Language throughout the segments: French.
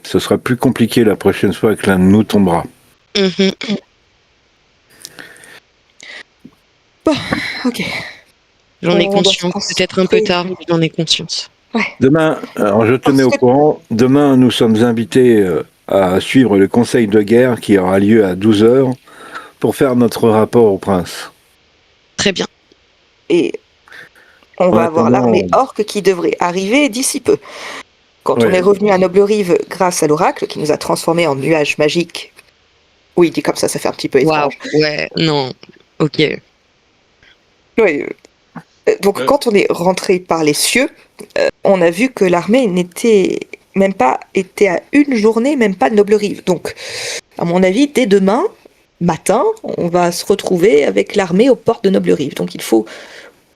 ce sera plus compliqué la prochaine fois que l'un de nous tombera. Mhm. Bon, ok. J'en ai On doit se conscience. Peut-être un peu concentrer. tard, mais j'en ai conscience. Ouais. Demain, alors je tenais Parce au que- courant, demain nous sommes invités à suivre le conseil de guerre qui aura lieu à 12 heures pour faire notre rapport au prince. Très bien. Et on En va avoir l'armée attendant, orque qui devrait arriver d'ici peu. Quand on ouais, est revenu à Noble-Rive grâce à l'oracle qui nous a transformés en nuages magiques. Oui, dit comme ça fait un petit peu Waouh. étrange. Ouais. Non. Ok. Oui. Donc Euh, quand on est rentré par les cieux, on a vu que l'armée n'était même pas était à une journée, même pas de Noble-Rive. Donc, à mon avis, dès demain matin, on va se retrouver avec l'armée aux portes de Noble-Rive. Donc il faut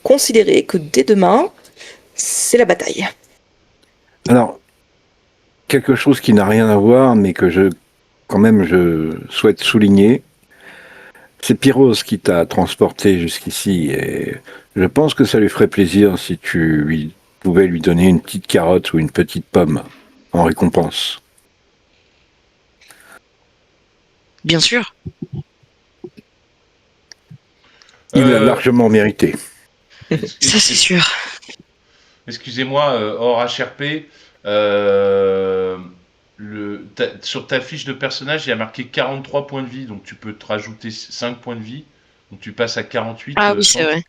considérer que dès demain, c'est la bataille. alors quelque chose qui n'a rien à voir, mais que quand même, je souhaite souligner. C'est Pyros qui t'a transporté jusqu'ici et je pense que ça lui ferait plaisir si pouvais lui donner une petite carotte ou une petite pomme en récompense. Bien sûr. Il l'a euh, largement mérité. Ça, c'est sûr. Excusez-moi, hors HRP, euh, sur ta fiche de personnage, il y a marqué 43 points de vie, donc tu peux te rajouter 5 points de vie. Donc tu passes à 48, Ah oui, c'est Cendre, vrai.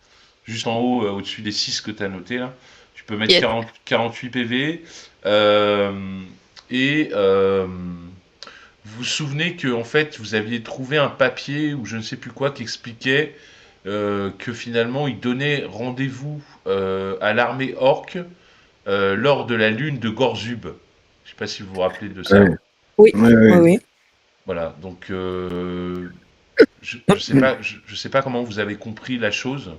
juste en haut, au-dessus des 6 que tu as noté là. Tu peux mettre Yes. 48 PV. euh, et vous vous souvenez que en fait, vous aviez trouvé un papier ou je ne sais plus quoi qui expliquait que finalement, il donnait rendez-vous à l'armée orque lors de la lune de Gorzub. Je sais pas si vous vous rappelez de ça. Ouais, Oui, ouais, oui, ouais. oui. Voilà, donc je sais pas, je sais pas comment vous avez compris la chose.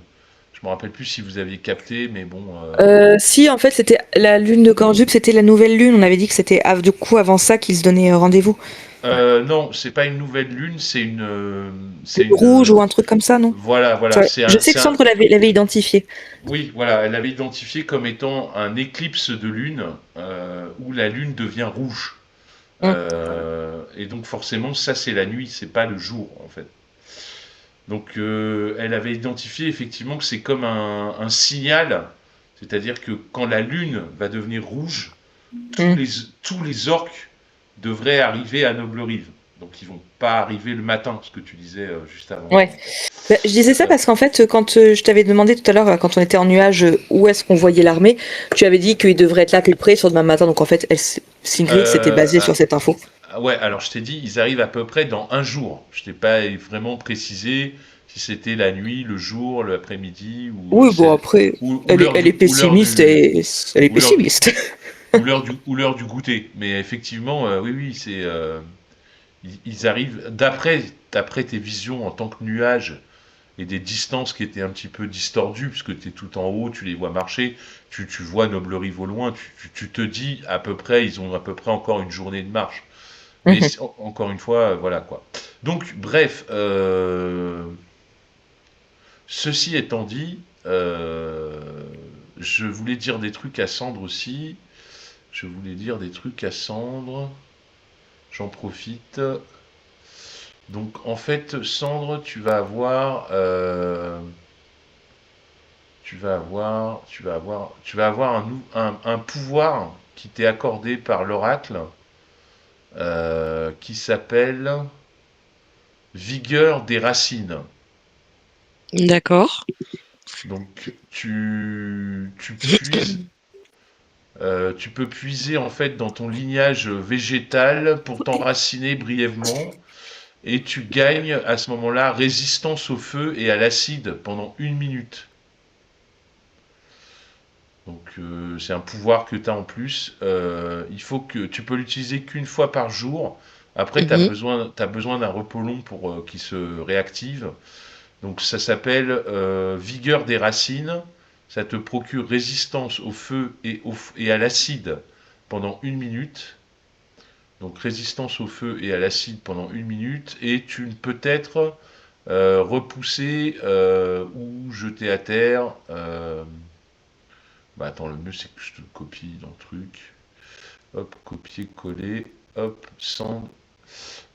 Je me rappelle plus si vous aviez capté, mais bon. Si, en fait, c'était la lune de Cordup, c'était la nouvelle lune. On avait dit que c'était du coup avant ça qu'ils se donnaient rendez-vous. Non, c'est pas une nouvelle lune, c'est Lune une. rouge ou un truc comme ça, non? Voilà, Ouais. Je sais que Sandre l'avait identifié. Oui, voilà, elle l'avait identifié comme étant un éclipse de lune où la lune devient rouge. Hum. Et donc forcément, ça c'est la nuit, c'est pas le jour en fait. Donc elle avait identifié effectivement que c'est comme un signal, c'est-à-dire que quand la lune va devenir rouge, tous Hum. les, tous les orques devraient arriver à Noble-Rive. Donc ils vont pas arriver le matin, ce que tu disais juste avant. Ouais. Bah, je disais ça parce qu'en fait, quand je t'avais demandé tout à l'heure, quand on était en nuage, où est-ce qu'on voyait l'armée, tu avais dit qu'il devrait être là plus près sur demain matin. Donc en fait, Singrid s'était basée sur cette info. Ouais, alors je t'ai dit, ils arrivent à peu près dans un jour. Je t'ai pas vraiment précisé si c'était la nuit, le jour, l'après-midi Oui, bon après, ou l'heure elle est pessimiste et elle est ou l'heure du pessimiste. ou l'heure du goûter. Mais effectivement, oui, oui, ils arrivent d'après tes visions en tant que nuage et des distances qui étaient un petit peu distordues, puisque tu es tout en haut, tu les vois marcher, tu vois Noble Rive au loin, tu te dis à peu près, ils ont à peu près encore une journée de marche. Mais Mhm. encore une fois, voilà quoi. Donc, bref, ceci étant dit, je voulais dire des trucs à Sandre aussi. Je voulais dire des trucs à Sandre. J'en profite. Donc, en fait, Sandre, tu vas avoir un pouvoir qui t'est accordé par l'oracle, qui s'appelle Vigueur des racines. D'accord. Donc, tu peux puiser en fait dans ton lignage végétal pour t'enraciner brièvement et tu gagnes à ce moment-là résistance au feu et à l'acide pendant 1 minute. Donc c'est un pouvoir que tu as en plus. Il faut que tu peux l'utiliser qu'une fois par jour. Après, tu as Mhm. besoin d'un repos long pour qu'il se réactive. Donc ça s'appelle Vigueur des racines. Ça te procure résistance au feu et à l'acide pendant 1 minute. Donc résistance au feu et à l'acide pendant 1 minute. Et tu peux être repoussé ou jeté à terre. Bah attends, le mieux c'est que je te copie dans le truc. Hop, copier-coller. Hop, sand.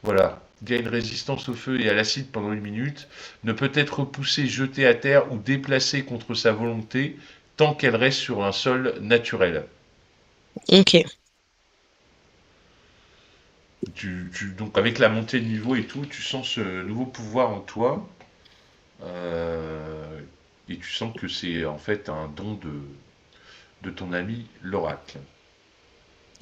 Voilà. Gagne résistance au feu et à l'acide pendant 1 minute. Ne peut être repoussée, jetée à terre ou déplacée contre sa volonté tant qu'elle reste sur un sol naturel. Ok. Donc avec la montée de niveau et tout, tu sens ce nouveau pouvoir en toi. Et tu sens que c'est en fait un don de ton ami l'oracle.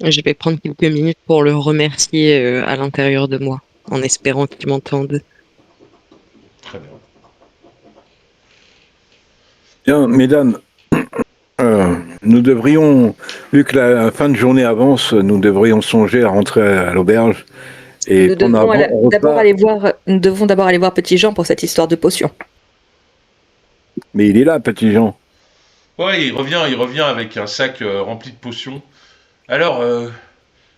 Je vais prendre quelques minutes pour le remercier à l'intérieur de moi, en espérant qu'il m'entende. Très bien. Bien, mesdames, nous devrions, vu que la fin de journée avance, nous devrions songer à rentrer à l'auberge et Nous prendre un devons bon d'abord repas. aller voir, nous devons d'abord aller voir Petit Jean pour cette histoire de potion. Mais il est là, petit Jean. Ouais, il revient avec un sac rempli de potions. Alors,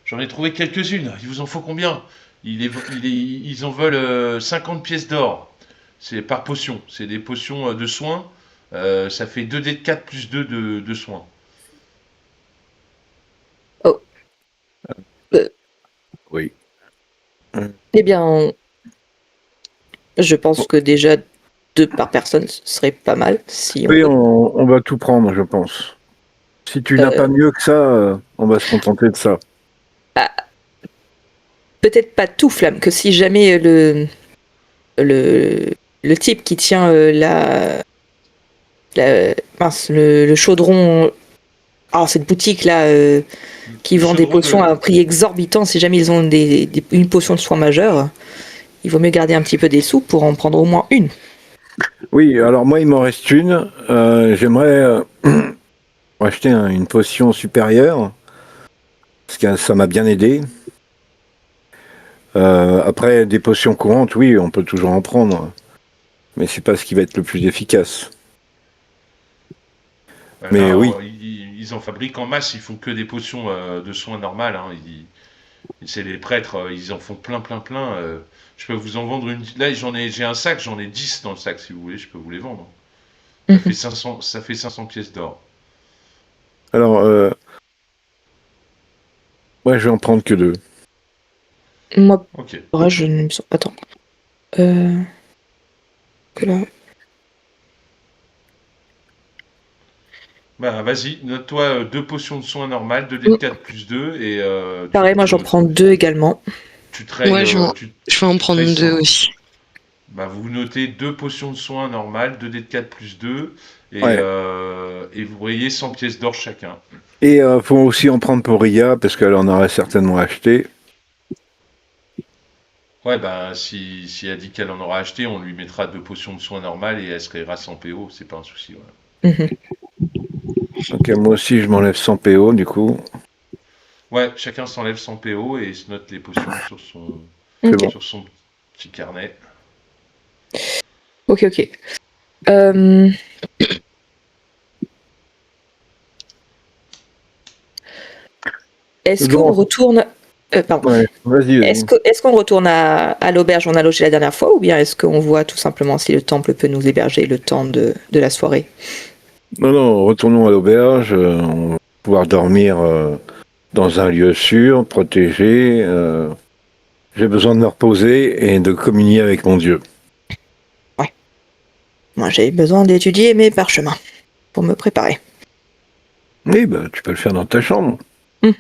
j'en ai trouvé quelques-unes. Il vous en faut combien? Ils en veulent 50 pièces d'or. C'est par potion. C'est des potions de soins. Ça fait 2 dés de 4 plus 2 de soins. Oh, euh, Oui. eh bien, je pense que déjà 2 par personne, ce serait pas mal. Si on Oui, peut... on va tout prendre, je pense. Si tu n'as Euh, pas mieux que ça, on va se contenter de ça. Peut-être pas tout, Flamme, que si jamais le, le type qui tient mince, le chaudron, cette boutique là qui Le vend des chaudron potions de... à un prix exorbitant, si jamais ils ont une potion de soin majeure, il vaut mieux garder un petit peu des sous pour en prendre au moins une. Oui, alors moi, il m'en reste une. J'aimerais acheter une potion supérieure, parce que ça m'a bien aidé. Après, des potions courantes, oui, on peut toujours en prendre. Mais c'est pas ce qui va être le plus efficace. Mais Là, oui, ils en fabriquent en masse. Ils font que des potions de soins normales. Hein. C'est les prêtres. Ils en font plein, plein, plein. Je peux vous en vendre une. Là, j'ai un sac. J'en ai 10 dans le sac. Si vous voulez, je peux vous les vendre. Mhm. Ça fait 500 pièces d'or. alors, moi, je vais en prendre que 2. Moi, Ok. je ne me sens. Attends. Que là. Bah, vas-y, note-toi 2 potions de soins normales, 2 d de 4 plus 2, et Pareil, moi j'en prends 2 également. tu Moi, trades. je vais en Tu trades prendre deux 100. aussi. Bah, vous notez 2 potions de soins normales, 2 d de 4 plus 2, Ouais. et vous voyez 100 pièces d'or chacun. Et faut aussi en prendre pour Ria, parce qu'elle en aurait certainement acheté. Ouais, bah, si elle dit qu'elle en aura acheté, on lui mettra 2 potions de soins normales et elle se rayera 100 PO, c'est pas un souci. Ouais, Mhm. Donc moi aussi, je m'enlève 100 PO, du coup. ouais, chacun s'enlève 100 PO et se note les potions C'est Ok, bon. sur son petit carnet. ok, ok. Euh, Est-ce qu'on Bon, retourne. Pardon. ouais, vas-y, vas-y. Est-ce qu'on retourne à l'auberge où on a logé la dernière fois ou bien est-ce qu'on voit tout simplement si le temple peut nous héberger le temps de la soirée? Non, non, retournons à l'auberge. On va pouvoir dormir dans un lieu sûr, protégé. J'ai besoin de me reposer et de communier avec mon Dieu. Ouais. Moi j'ai besoin d'étudier mes parchemins pour me préparer. Oui, bah, tu peux le faire dans ta chambre. Mhm.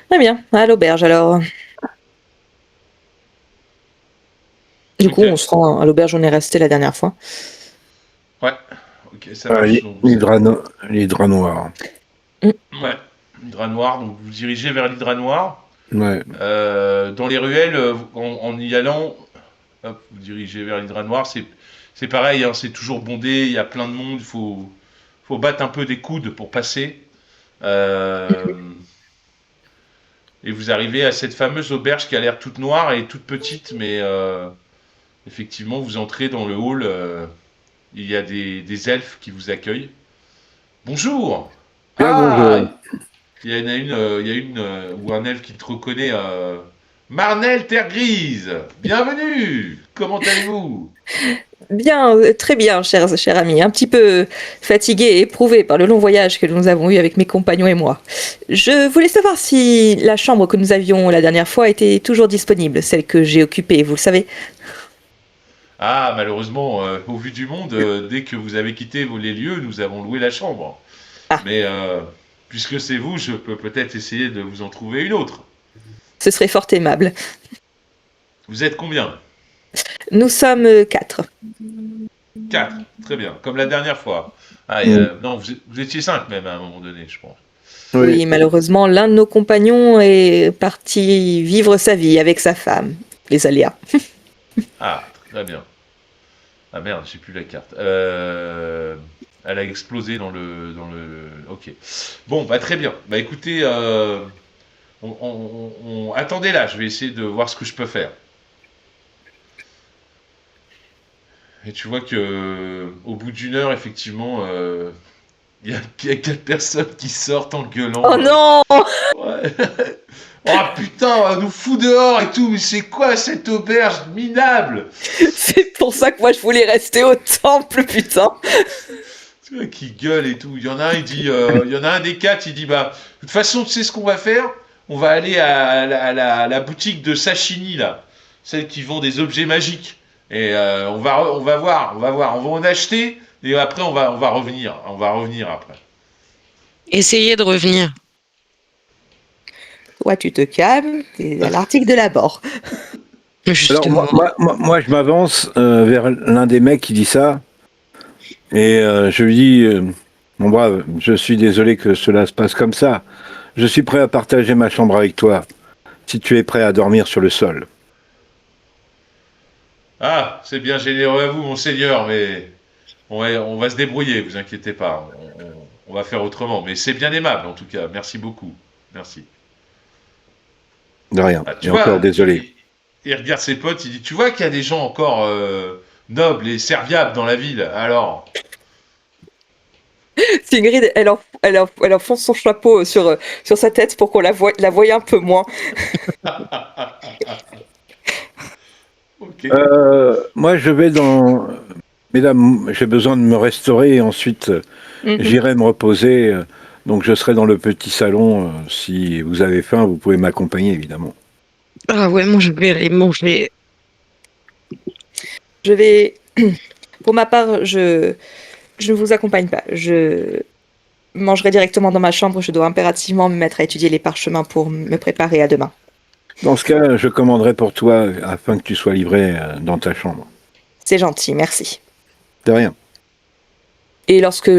Très bien, à l'auberge alors. Du coup, Ok, on se rend à l'auberge où on est resté la dernière fois. ouais, ok, ça Ah, marche. Donc, l'hydra noir. Mm. ouais, l'hydra noir, donc vous dirigez vers l'hydra noir. Ouais. Dans les ruelles, en y allant, hop, vous dirigez vers l'hydra noir, c'est pareil, hein, c'est toujours bondé, il y a plein de monde, faut battre un peu des coudes pour passer. Euh, et vous arrivez à cette fameuse auberge qui a l'air toute noire et toute petite, mais effectivement, vous entrez dans le hall, il y a des elfes qui vous accueillent. Bonjour! Bien le Ah! bonjour. Il y en a une, ou un elfe qui te reconnaît. Marnel Terre Grise, bienvenue. Comment allez-vous? Bien, très bien, cher ami. Un petit peu fatigué et éprouvé par le long voyage que nous avons eu avec mes compagnons et moi. Je voulais savoir si la chambre que nous avions la dernière fois était toujours disponible, celle que j'ai occupée, vous le savez. Ah, malheureusement, au vu du monde, dès que vous avez quitté les lieux, nous avons loué la chambre. Ah. Mais puisque c'est vous, je peux peut-être essayer de vous en trouver une autre. Ce serait fort aimable. Vous êtes combien? Nous sommes 4. 4, très bien, comme la dernière fois. Ah, non, vous étiez 5 même à un moment donné, je pense. Oui, malheureusement, l'un de nos compagnons est parti vivre sa vie avec sa femme. Les aléas. Ah, très bien. Ah merde, j'ai plus la carte. Elle a explosé dans le. Ok. Bon, bah très bien. Bah écoutez, attendez là, je vais essayer de voir ce que je peux faire. Et tu vois que au bout d'une heure, effectivement, il y a 4 personnes qui sortent en gueulant. Oh non! Ouais. Oh putain, on nous fout dehors et tout, mais c'est quoi cette auberge minable? C'est pour ça que moi je voulais rester au temple, putain! Tu vois, qui gueule et tout. Il y en a un, il dit, il y en a un des 4, il dit, bah, de toute façon, tu sais ce qu'on va faire? On va aller à la boutique de Sashini, là, celle qui vend des objets magiques. Et on va voir, on va en acheter, et après on va revenir après. Essayez de revenir. Toi, tu te calmes, t'es à l'article de l'abord. Alors, Justement. moi, je m'avance vers l'un des mecs qui dit ça, et je lui dis, mon brave, je suis désolé que cela se passe comme ça. Je suis prêt à partager ma chambre avec toi, si tu es prêt à dormir sur le sol. Ah, c'est bien généreux à vous, monseigneur, mais on va se débrouiller, vous inquiétez pas. On va faire autrement, mais c'est bien aimable en tout cas. Merci beaucoup. Merci. De rien, Ah, et encore désolé. Il regarde ses potes, il dit, tu vois qu'il y a des gens encore nobles et serviables dans la ville, alors. Sigrid, elle enfonce son chapeau sur sa tête pour qu'on la voie un peu moins. Ok. Moi, je vais dans... Mesdames, j'ai besoin de me restaurer et ensuite j'irai me reposer. Donc je serai dans le petit salon. Si vous avez faim, vous pouvez m'accompagner, évidemment. Ah ouais, moi je vais aller manger. Je vais... Pour ma part, je ne vous accompagne pas. Je mangerai directement dans ma chambre. Je dois impérativement me mettre à étudier les parchemins pour me préparer à demain. Dans ce cas, je commanderai pour toi afin que tu sois livré dans ta chambre. C'est gentil, merci. De rien. Et lorsque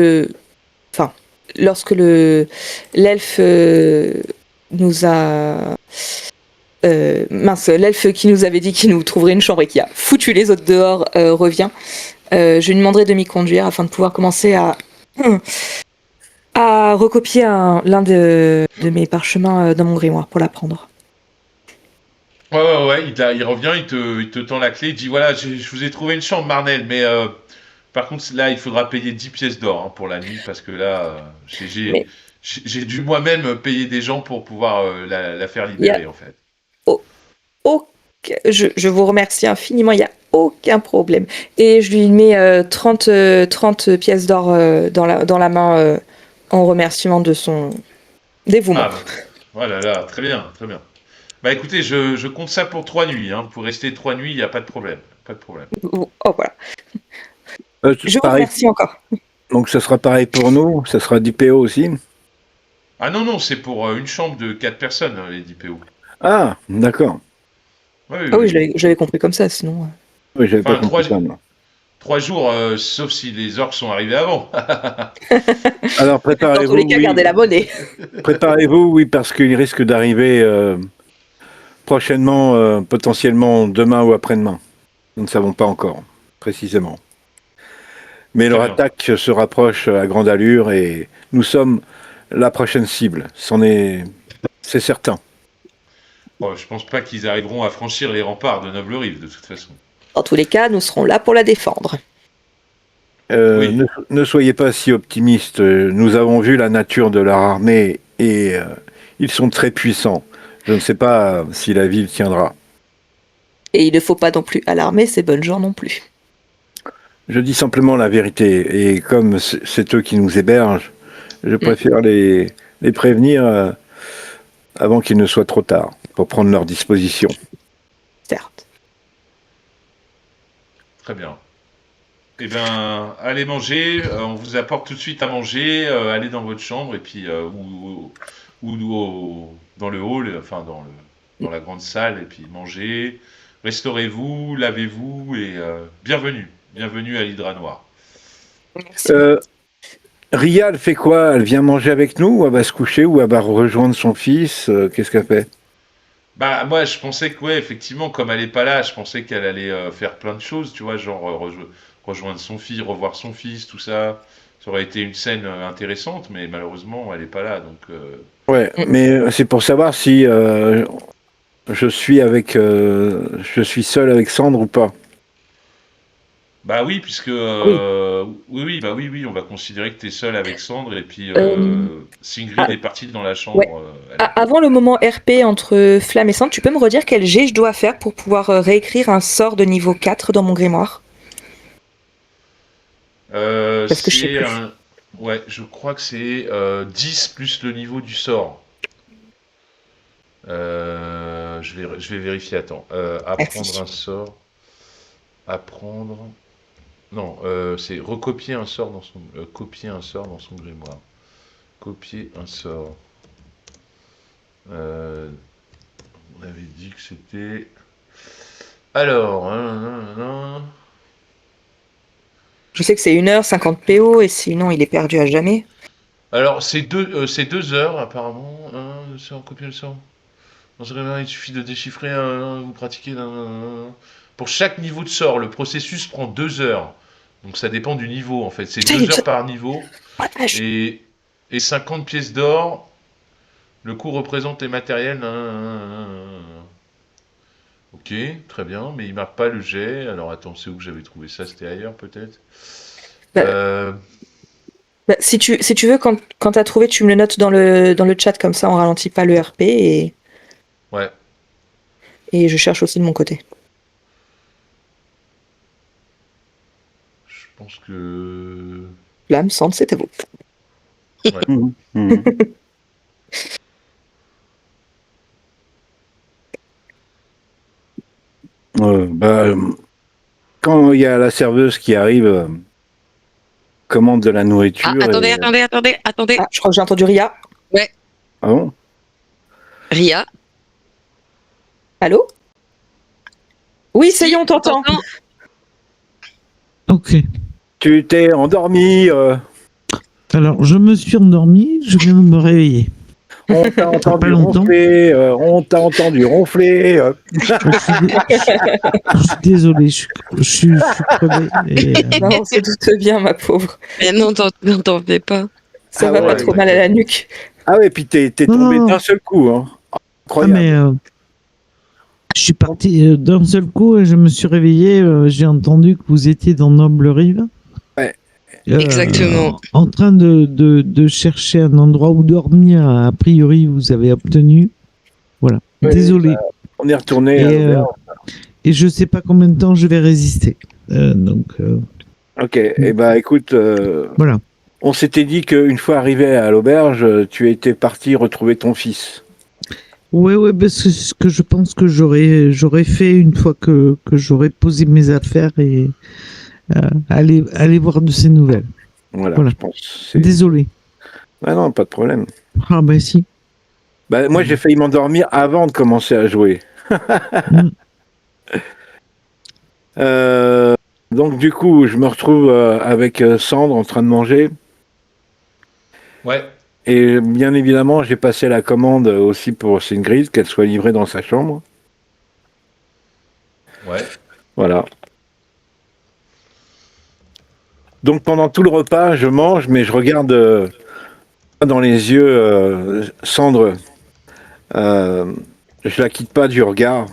l'elfe nous a... l'elfe qui nous avait dit qu'il nous trouverait une chambre et qui a foutu les autres dehors revient, je lui demanderai de m'y conduire afin de pouvoir commencer à recopier l'un de mes parchemins dans mon grimoire pour l'apprendre. Ouais, il revient, il te tend la clé, il dit, voilà, je vous ai trouvé une chambre, Marnel, mais par contre, là, il faudra payer 10 pièces d'or pour la nuit, parce que là, j'ai dû moi-même payer des gens pour pouvoir la faire libérer, en fait. Je vous remercie infiniment, il n'y a aucun problème. Et je lui mets 30 pièces d'or dans la main en remerciement de son dévouement. Ah, voilà, là, très bien, très bien. Bah écoutez, je compte ça pour 3 nuits, hein. Pour rester 3 nuits, il n'y a pas de problème. Pas de problème. Oh, voilà. Je vous Pareil. remercie encore. Donc ça sera pareil pour nous. Ça sera 10 PO aussi. Ah non, c'est pour une chambre de 4 personnes, les 10 PO. Ah, d'accord. Oui, je l'avais compris comme ça, sinon... Oui, j'avais pas Enfin, compris ça, moi. 3 jours, sauf si les orques sont arrivés avant. Alors Dans tous préparez-vous. les cas, gardez la monnaie. Préparez-vous, oui, parce qu'il risque d'arriver prochainement, potentiellement demain ou après-demain. Nous ne savons pas encore, précisément. Mais leur Très bien. attaque se rapproche à grande allure et nous sommes la prochaine cible. C'est certain. Bon, je pense pas qu'ils arriveront à franchir les remparts de Noble Rive, de toute façon. Dans tous les cas, nous serons là pour la défendre. Oui. Ne soyez pas si optimistes. Nous avons vu la nature de leur armée et ils sont très puissants. Je ne sais pas si la ville tiendra. Et il ne faut pas non plus alarmer ces bonnes gens non plus. Je dis simplement la vérité. Et comme c'est eux qui nous hébergent, je préfère les prévenir avant qu'il ne soit trop tard pour prendre leurs dispositions. Certes. Très bien. Eh bien, allez manger. On vous apporte tout de suite à manger. Allez dans votre chambre et puis dans le hall, enfin dans la grande salle et puis mangez. Restaurez-vous, lavez-vous et bienvenue à l'Hydra Noir. Merci. Ria, elle fait quoi? Elle vient manger avec nous ou elle va se coucher ou elle va rejoindre son fils? Qu'est-ce qu'elle fait? Bah moi je pensais que ouais effectivement comme elle est pas là, je pensais qu'elle allait faire plein de choses, tu vois, genre rejoindre son fils, revoir son fils, tout ça. Ça aurait été une scène intéressante, mais malheureusement elle est pas là, donc. Ouais, mais c'est pour savoir si je suis seul avec Sandre ou pas. Bah oui, puisque oui, on va considérer que tu es seul avec Sandre et puis Singrid est partie dans la chambre. Ouais. Avant le moment RP entre Flamme et Sandre, tu peux me redire quel jet je dois faire pour pouvoir réécrire un sort de niveau 4 dans mon grimoire? Parce que je sais plus. Ouais, je crois que c'est 10 plus le niveau du sort. Je vais vérifier, attends. Apprendre Merci. un sort. Apprendre. Non, c'est recopier un sort dans son. Copier un sort dans son grimoire. Copier un sort. On avait dit que c'était. Alors. Je sais que c'est 1h50 PO et sinon il est perdu à jamais. Alors, c'est 2 heures apparemment. C'est en copier le sort. Dans ce grimoire, il suffit de déchiffrer vous pratiquez. Pour chaque niveau de sort, le processus prend 2 heures. Donc ça dépend du niveau en fait. C'est Putain, 2 heures par niveau. Ah, Et 50 pièces d'or. Le coût représente les matériels. Ok, très bien. Mais il marque pas le jet. Alors attends, c'est où que j'avais trouvé ça? C'était ailleurs peut-être. Si tu veux, quand t'as trouvé, tu me le notes dans le chat, comme ça on ralentit pas le RP Ouais. Et je cherche aussi de mon côté. Je pense que. Flamme, Sandre, c'était beau. Ouais. Quand il y a la serveuse qui arrive, commande de la nourriture. Attendez. Ah, je crois que j'ai entendu Ria. Ah bon? Ria, Allô? Oui, ça y est, on t'entend. Ok. Tu t'es endormi. Alors, je me suis endormi, je viens de me réveiller. On t'a entendu pas longtemps. ronfler. On t'a entendu ronfler. Je suis désolé, je suis crevé. Et, Non, on se doute bien, ma pauvre. mais non, t'en fais pas. Ça Ah va ouais, pas trop mal à la nuque. Ah ouais, puis t'es tombé d'un seul coup. Hein. Incroyable. mais je suis parti d'un seul coup et je me suis réveillé. J'ai entendu que vous étiez dans Noble Rive. Ouais. Exactement. En train de chercher un endroit où dormir. A priori, vous avez obtenu. Voilà. Ouais, Désolé. On est retourné. Et je sais pas combien de temps je vais résister. Ok. Et écoute. Voilà. On s'était dit qu'une fois arrivé à l'auberge, tu étais parti retrouver ton fils. Ouais, parce que c'est ce que je pense que j'aurais fait une fois que j'aurais posé mes affaires et aller voir de ses nouvelles. Voilà. Je pense. Désolé. Ah non, pas de problème. Ah bah si. Moi, j'ai failli m'endormir avant de commencer à jouer. Donc du coup, je me retrouve avec Sandre en train de manger. Ouais. Et bien évidemment, j'ai passé la commande aussi pour Singrid, qu'elle soit livrée dans sa chambre. Ouais. Voilà. Donc pendant tout le repas, je mange, mais je regarde dans les yeux Sandre. Je la quitte pas du regard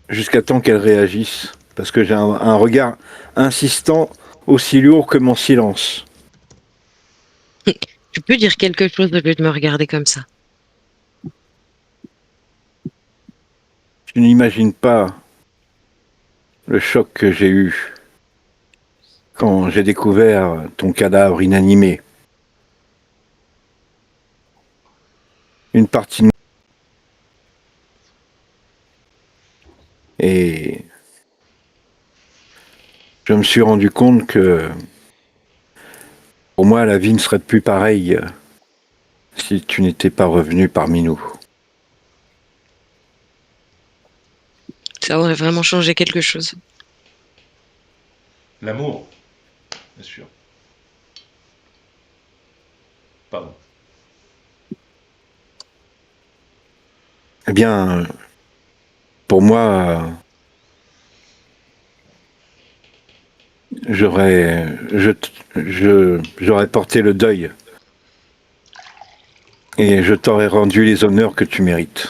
jusqu'à temps qu'elle réagisse, parce que j'ai un regard insistant aussi lourd que mon silence. Tu peux dire quelque chose au lieu de me regarder comme ça. Tu n'imagines pas le choc que j'ai eu quand j'ai découvert ton cadavre inanimé. Une partie de moi. Et je me suis rendu compte que pour moi, la vie ne serait plus pareille si tu n'étais pas revenu parmi nous. Ça aurait vraiment changé quelque chose. L'amour, bien sûr. Pardon. Eh bien, pour moi, j'aurais porté le deuil et je t'aurais rendu les honneurs que tu mérites.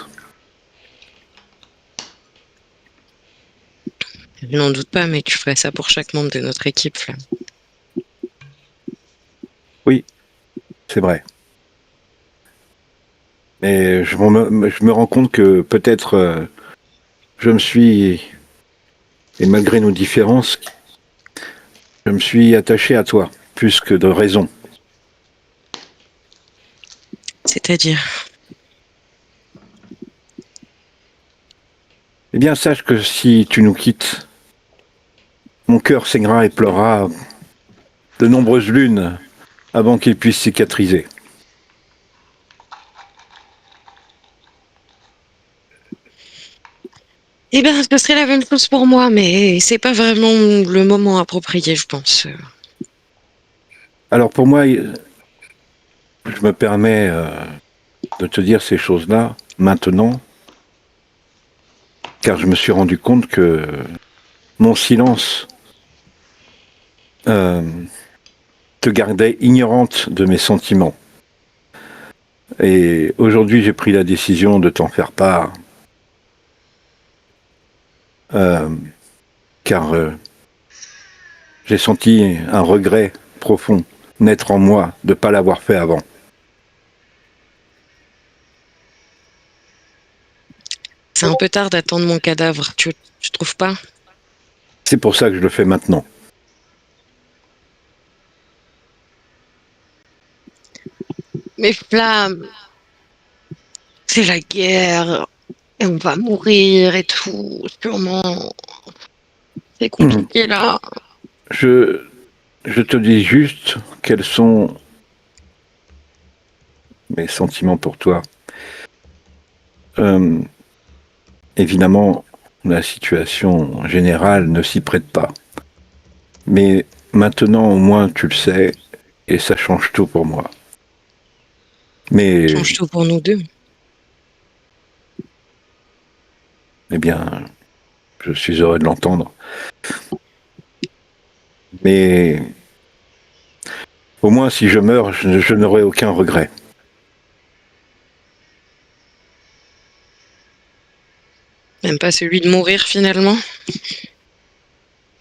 Je n'en doute pas, mais tu ferais ça pour chaque membre de notre équipe, Flamme. Oui, c'est vrai. Mais je me rends compte que peut-être je me suis, et malgré nos différences, je me suis attaché à toi, plus que de raison. C'est-à-dire, Eh bien, sache que si tu nous quittes, mon cœur saignera et pleurera de nombreuses lunes avant qu'il puisse cicatriser. eh bien, ce serait la même chose pour moi, mais c'est pas vraiment le moment approprié, je pense. Alors pour moi, je me permets de te dire ces choses-là maintenant, car je me suis rendu compte que mon silence te gardait ignorante de mes sentiments. Et aujourd'hui, j'ai pris la décision de t'en faire part, car j'ai senti un regret profond naître en moi de ne pas l'avoir fait avant. C'est un peu tard d'attendre mon cadavre, tu trouves pas? C'est pour ça que je le fais maintenant. Mais Flamme, c'est la guerre, et on va mourir et tout, sûrement. C'est compliqué là. Je te dis juste quels sont mes sentiments pour toi. Évidemment, la situation générale ne s'y prête pas. Mais maintenant, au moins, tu le sais, et ça change tout pour moi. Mais, Change tout pour nous deux. eh bien, je suis heureux de l'entendre. Mais, au moins, si je meurs, je n'aurai aucun regret. Même pas celui de mourir finalement.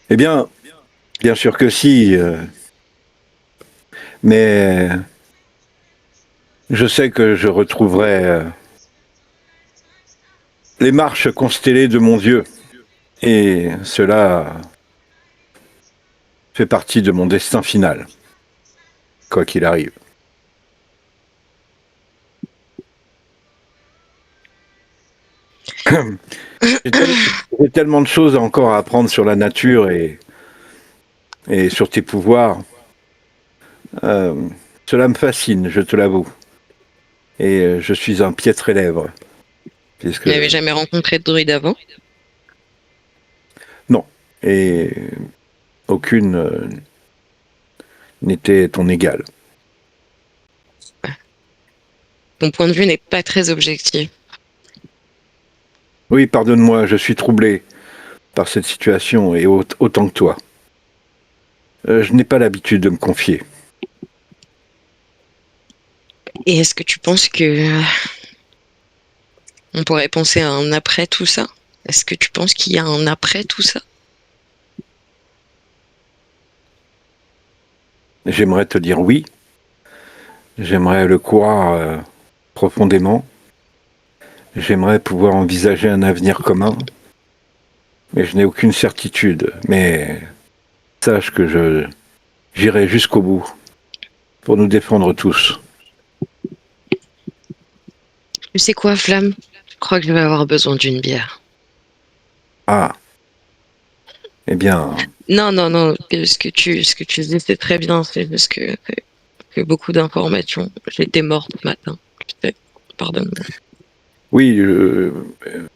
Eh bien, bien sûr que si, mais je sais que je retrouverai les marches constellées de mon Dieu. Et cela fait partie de mon destin final, quoi qu'il arrive. J'ai tellement de choses encore à apprendre sur la nature et sur tes pouvoirs. Cela me fascine, je te l'avoue. Et je suis un piètre élève. Puisque... Tu n'avais jamais rencontré de druide avant? Non. Et aucune n'était ton égale. Ton point de vue n'est pas très objectif. Oui, pardonne-moi, je suis troublé par cette situation et autant que toi. Je n'ai pas l'habitude de me confier. Et est-ce que tu penses que on pourrait penser à un après tout ça? Est-ce que tu penses qu'il y a un après tout ça? J'aimerais te dire oui. J'aimerais le croire profondément. j'aimerais pouvoir envisager un avenir commun, mais je n'ai aucune certitude. Mais sache que j'irai jusqu'au bout pour nous défendre tous. Tu sais quoi, Flamme? Je crois que je vais avoir besoin d'une bière. Ah, eh bien, Non, non, non, ce que tu dis, c'est très bien. C'est juste que beaucoup d'informations. J'étais morte ce matin. Tu sais, pardonne-moi. oui,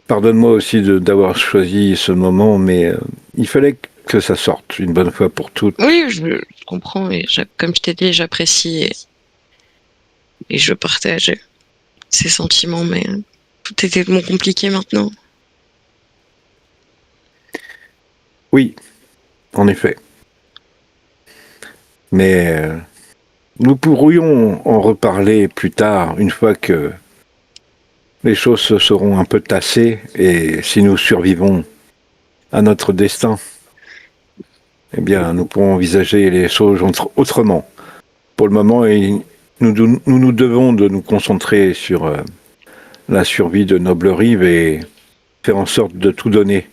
pardonne-moi aussi d'avoir choisi ce moment, mais il fallait que ça sorte une bonne fois pour toutes. Oui, je comprends. Et comme je t'ai dit, j'apprécie et je partage ces sentiments, mais tout est tellement compliqué maintenant. Oui, en effet. Mais nous pourrions en reparler plus tard, une fois que les choses se seront un peu tassées, et si nous survivons à notre destin, eh bien, nous pourrons envisager les choses autrement. Pour le moment, nous devons de nous concentrer sur la survie de Noble Rive et faire en sorte de tout donner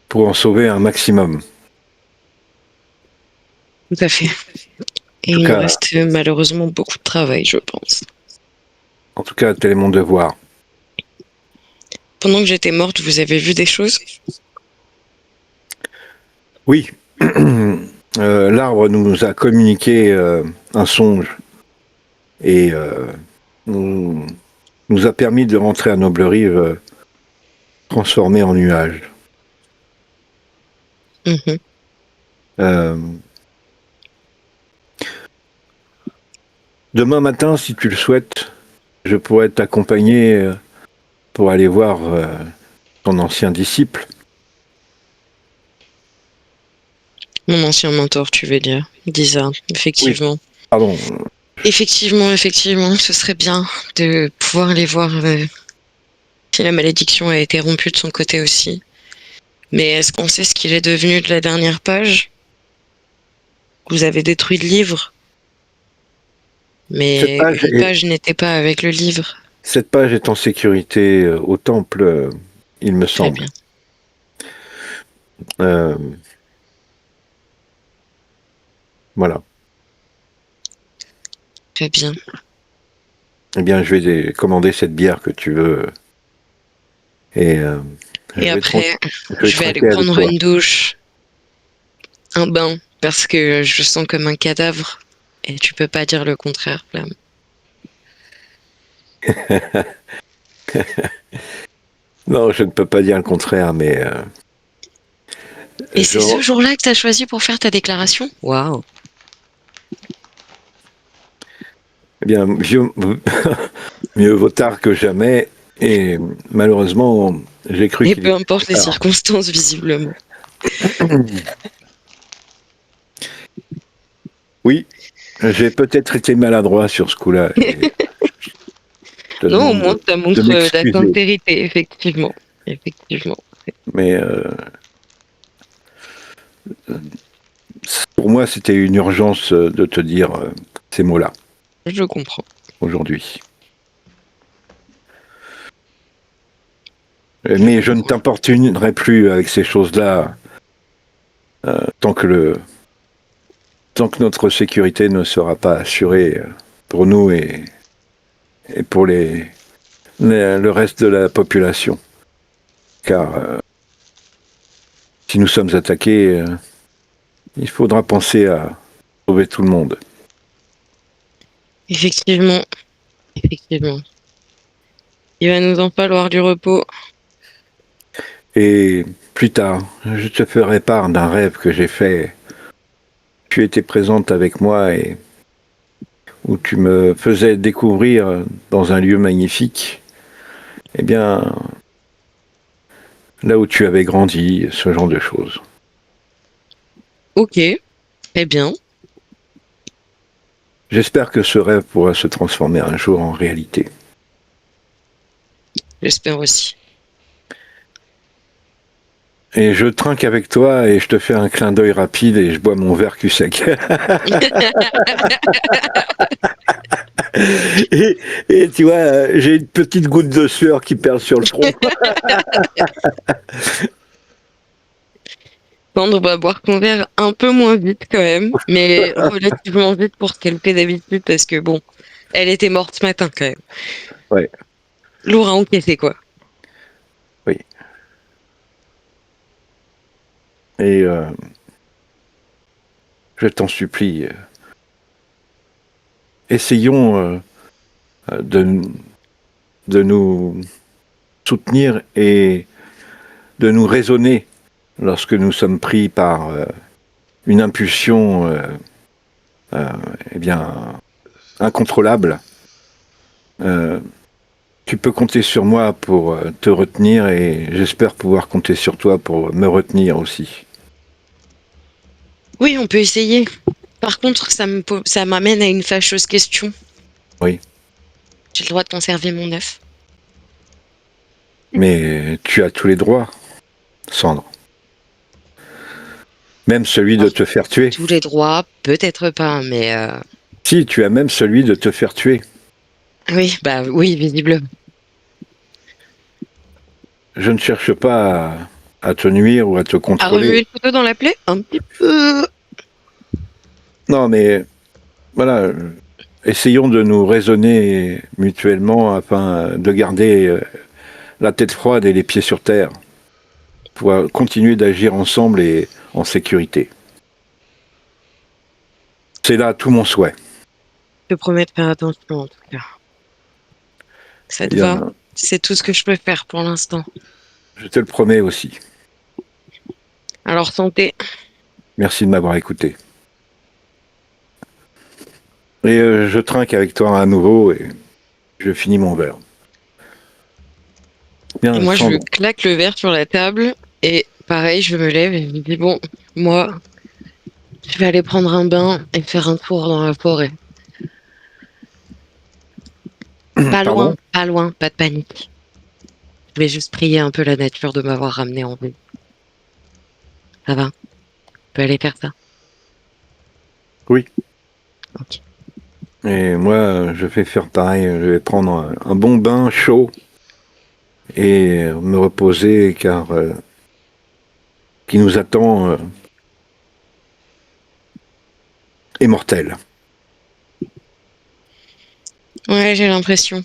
pour en sauver un maximum. Tout à fait. Et il nous reste malheureusement beaucoup de travail, je pense. En tout cas, tel est mon devoir. Pendant que j'étais morte, vous avez vu des choses? Oui. L'arbre nous a communiqué un songe et nous a permis de rentrer à Noble Rive transformé en nuage. Demain matin, si tu le souhaites, je pourrais t'accompagner pour aller voir ton ancien disciple. Mon ancien mentor, tu veux dire, Disa, effectivement. Oui. Pardon. Effectivement, ce serait bien de pouvoir aller voir si la malédiction a été rompue de son côté aussi. Mais est-ce qu'on sait ce qu'il est devenu de la dernière page? Vous avez détruit le livre, mais une page n'était pas avec le livre. Cette page est en sécurité au temple, il me semble. Très bien. Voilà. Très bien. Eh bien, je vais commander cette bière que tu veux. Et après, je vais aller prendre une douche, un bain, parce que je sens comme un cadavre. Et tu peux pas dire le contraire, Flamme. Non, je ne peux pas dire le contraire, mais... Et c'est ce jour-là que tu as choisi pour faire ta déclaration? Waouh! Eh bien, mieux vaut tard que jamais. Et malheureusement, j'ai cru Et peu importe les circonstances, visiblement. Oui, j'ai peut-être été maladroit sur ce coup-là. Non, au moins, ça montre la sincérité, effectivement. Mais pour moi, c'était une urgence de te dire ces mots-là. Je comprends. Aujourd'hui. Mais je ne t'importunerai plus avec ces choses-là tant que notre sécurité ne sera pas assurée pour nous et pour le reste de la population. Car si nous sommes attaqués, il faudra penser à sauver tout le monde. Effectivement. Il va nous en falloir du repos. Et plus tard, je te ferai part d'un rêve que j'ai fait. Tu étais présente avec moi et où tu me faisais découvrir dans un lieu magnifique, eh bien, là où tu avais grandi, ce genre de choses. Ok, très bien. J'espère que ce rêve pourra se transformer un jour en réalité. J'espère aussi. Et je trinque avec toi et je te fais un clin d'œil rapide et je bois mon verre cul sec. et tu vois, j'ai une petite goutte de sueur qui perle sur le front. Sandre va boire ton verre un peu moins vite quand même, mais relativement vite pour ce qu'elle fait d'habitude parce que bon, elle était morte ce matin quand même. Ouais. Lourd à encaisser quoi. Oui. Et je t'en supplie, essayons de, de nous soutenir et de nous raisonner lorsque nous sommes pris par une impulsion eh bien, incontrôlable. Tu peux compter sur moi pour te retenir et j'espère pouvoir compter sur toi pour me retenir aussi. Oui, on peut essayer. Par contre, ça m'amène à une fâcheuse question. Oui. J'ai le droit de conserver mon œuf. Mais tu as tous les droits, Sandre. Même celui de te faire tuer. Tous les droits, peut-être pas, mais Si, tu as même celui de te faire tuer. oui, bah oui, visiblement. Je ne cherche pas à te nuire ou à te À contrôler. remuer le couteau dans la plaie? Un petit peu. Non, mais voilà, essayons de nous raisonner mutuellement afin de garder la tête froide et les pieds sur terre pour continuer d'agir ensemble et en sécurité. C'est là tout mon souhait. Je te promets de faire attention en tout cas. Ça te Eh bien, va? C'est tout ce que je peux faire pour l'instant. je te le promets aussi. Alors santé. Merci de m'avoir écouté. Et je trinque avec toi à nouveau et je finis mon verre. Bien, Et moi, je Sandre, claque le verre sur la table et pareil, je me lève et je me dis bon, moi, je vais aller prendre un bain et faire un tour dans la forêt. Pas pardon? loin, pas de panique. Je vais juste prier un peu la nature de m'avoir ramené en vie. Ça va? Je peux aller faire ça? Oui. Ok. Et moi, je vais faire pareil. Je vais prendre un bon bain chaud et me reposer car qui nous attend est mortel. Ouais, j'ai l'impression.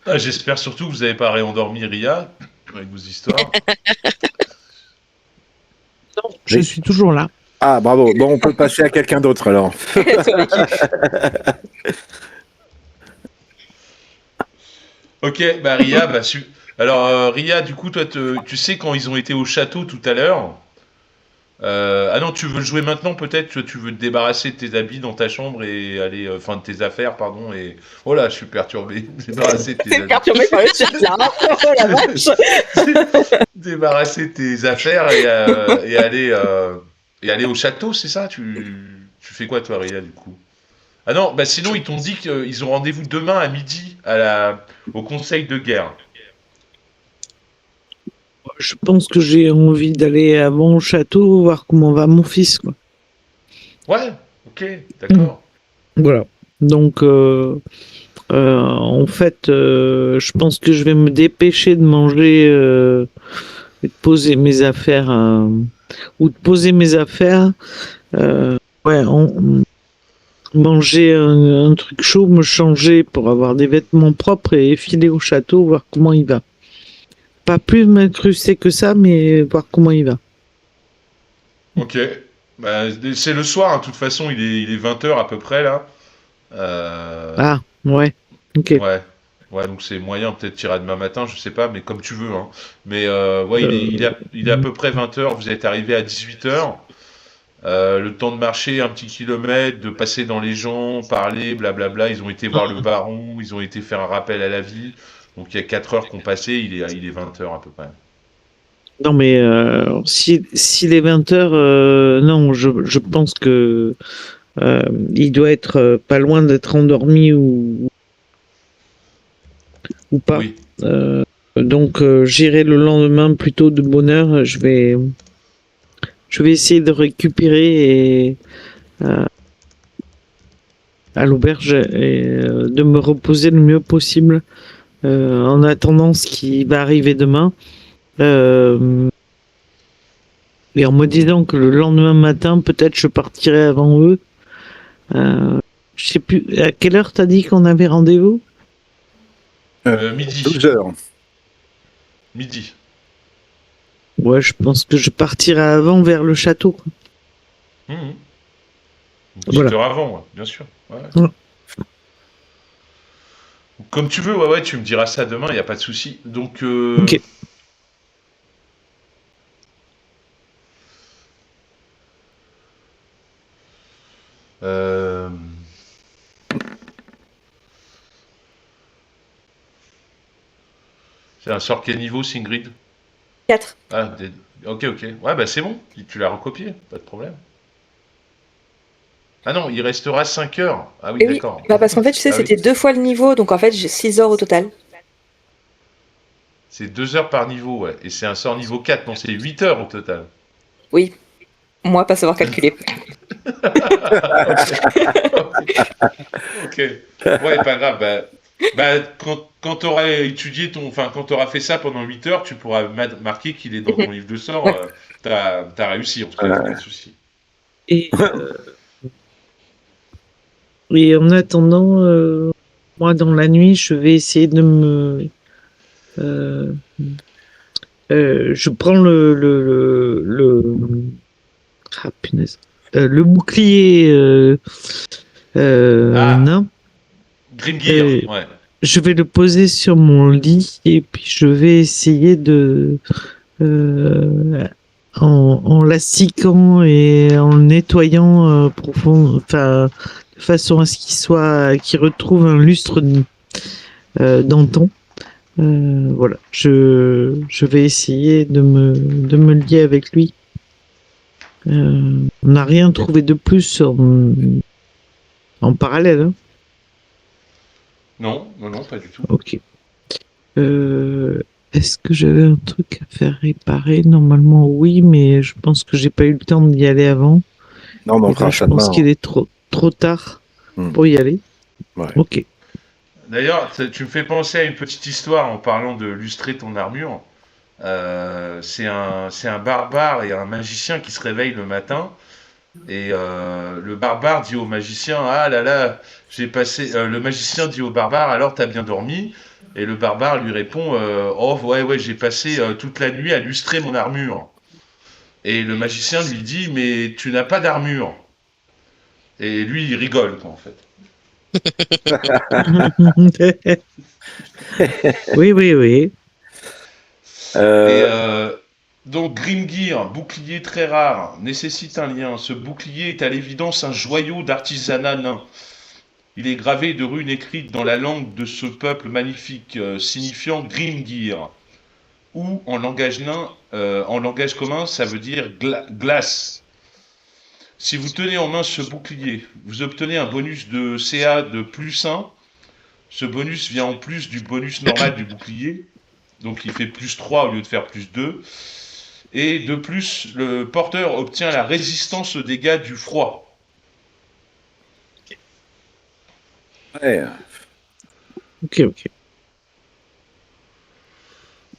Ah, j'espère surtout que vous n'avez pas réendormi Ria avec vos histoires. Je Oui. suis toujours là. Ah, bravo. Bon, on peut passer à quelqu'un d'autre alors. Ok, bah Ria, alors Ria, du coup, toi, tu sais quand ils ont été au château tout à l'heure. Ah non, tu veux le jouer maintenant peut-être, tu veux te débarrasser de tes habits dans ta chambre et aller, enfin de tes affaires, pardon, et oh là, je suis perturbé. Débarrasser de tes C'est habits. perturbé par le chat là. Oh la vache. Débarrasser de tes affaires et aller au château, c'est ça? Tu fais quoi toi, Ria, du coup? Ah non, bah sinon ils t'ont dit qu'ils ont rendez-vous demain à midi au conseil de guerre. Je pense que j'ai envie d'aller avant au château voir comment va mon fils, quoi. Ouais, ok, d'accord. Voilà. Donc, en fait, je pense que je vais me dépêcher de manger et de poser mes affaires, ou de poser mes affaires. Ouais, manger un truc chaud, me changer pour avoir des vêtements propres et filer au château, voir comment il va. Pas plus m'incruster que ça, mais voir comment il va. Ok. Bah, c'est le soir, hein, de toute façon, il est 20 h à peu près là. Ah, ouais. Ok. Ouais. Ouais, donc c'est moyen, peut-être tirer demain matin, je sais pas, mais comme tu veux, hein. Mais ouais, il est à peu près 20 h, vous êtes arrivé à 18 h. Le temps de marcher un petit kilomètre, de passer dans les gens, parler, blablabla. Ils ont été voir le baron, ils ont été faire un rappel à la vie. Donc il y a 4 heures qu'on passé, il est 20 h à peu près. Non, mais si les 20 heures, non, je pense que il doit être pas loin d'être endormi ou pas. Oui. Donc, j'irai le lendemain plutôt de bonne heure. je vais essayer de récupérer à l'auberge et de me reposer le mieux possible en attendant ce qui va arriver demain. Et en me disant que le lendemain matin, peut-être je partirai avant eux. Je sais plus, à quelle heure t'as dit qu'on avait rendez-vous? Midi. 12 heures. Midi. Ouais, je pense que je partirai avant vers le château, quoi. Une petite Voilà. heure avant, ouais, bien sûr. Ouais. Ouais. Comme tu veux, ouais, tu me diras ça demain, il n'y a pas de souci. Donc, Ok. euh, c'est un sort quel niveau, Singrid? 4. Ah, ok, ok. Ouais, bah c'est bon, tu l'as recopié, pas de problème. Ah non, il restera 5 heures. Ah oui, Et oui, d'accord. bah parce qu'en fait, tu sais, Ah oui. c'était 2 fois le niveau, donc en fait, j'ai 6 heures au total. C'est 2 heures par niveau, ouais. Et c'est un sort niveau 4, non, c'est 8 heures au total. Oui, moi, pas savoir calculer. Ok. Ouais, pas grave. Quand tu auras étudié quand tu auras fait ça pendant 8 heures, tu pourras marquer qu'il est dans ton livre de sorts. Ouais. T'as réussi, en tout cas, y a pas de souci. Et, et en attendant, moi, dans la nuit, je vais essayer de me... je prends ah, punaise. Le bouclier Ah, nain. Grimgear, ouais. Je vais le poser sur mon lit et puis je vais essayer de en l'astiquant et en le nettoyant profond, enfin de façon à ce qu'il retrouve un lustre d'antan. Voilà, je vais essayer de me lier avec lui. On n'a rien trouvé de plus en parallèle. Hein. Non, pas du tout. Ok. Est-ce que j'avais un truc à faire réparer? Normalement, oui, mais je pense que j'ai pas eu le temps d'y aller avant. Non, mais on Et fera là, je ça pense demain. qu'il est trop tard Hmm. pour y aller. Ouais. Ok. D'ailleurs, tu me fais penser à une petite histoire en parlant de lustrer ton armure. C'est un barbare et un magicien qui se réveillent le matin. Et le barbare dit au magicien, ah là là, j'ai passé. Le magicien dit au barbare, alors t'as bien dormi? Et le barbare lui répond, oh ouais, j'ai passé toute la nuit à lustrer mon armure. Et le magicien lui dit, mais tu n'as pas d'armure. Et lui, il rigole, quoi, en fait. Oui, oui, oui. Et donc Grimgear, bouclier très rare, nécessite un lien. Ce bouclier est à l'évidence un joyau d'artisanat nain. Il est gravé de runes écrites dans la langue de ce peuple magnifique, signifiant Grimgear. Ou en langage nain, en langage commun, ça veut dire glace. Si vous tenez en main ce bouclier, vous obtenez un bonus de CA de +1. Ce bonus vient en plus du bonus normal du bouclier. Donc il fait +3 au lieu de faire +2. Et de plus, le porteur obtient la résistance aux dégâts du froid. Ouais. Ok, ok.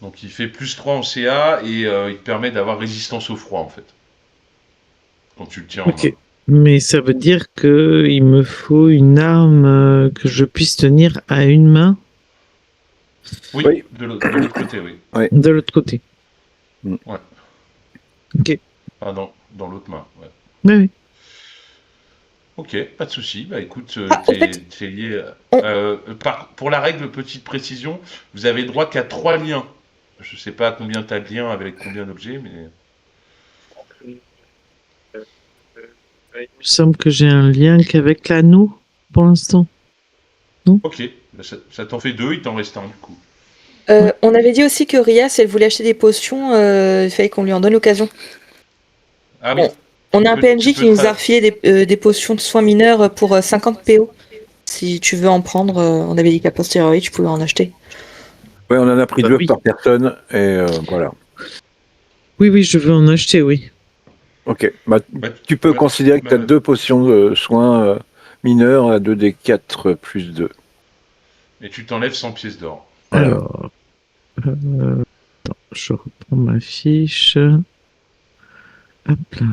Donc il fait +3 en CA et il te permet d'avoir résistance au froid en fait. Quand tu le tiens en main. Ok. Mais ça veut dire que il me faut une arme que je puisse tenir à une main Oui, Oui. de l'autre côté, oui. de l'autre côté. Ouais. Ok. Ah, dans l'autre main, ouais. Oui, oui. Ok, pas de souci. Bah écoute, Ah, en fait, t'es lié. on- Pour la règle, petite précision, vous avez droit qu'à 3 liens. Je sais pas combien t'as de liens avec combien d'objets, mais. Il me semble que j'ai un lien qu'avec l'anneau pour l'instant. Ok, bah, ça t'en fait 2, il t'en reste un du coup. on avait dit aussi que Ria, si elle voulait acheter des potions, il fallait qu'on lui en donne l'occasion. Ah oui. On a un Tu PNJ peux qui nous a refilé des potions de soins mineurs pour 50 PO. Si tu veux en prendre, on avait dit qu'à posteriori, tu pouvais en acheter. Ouais, on en a pris Bah 2 oui. par personne, et voilà. Oui, oui, je veux en acheter, oui. Ok. Bah, Bah, tu peux bah, considérer que tu as bah, 2 potions de soins mineurs à 2d4 plus 2. et tu t'enlèves 100 pièces d'or. Voilà. Alors, je reprends ma fiche. Hop là.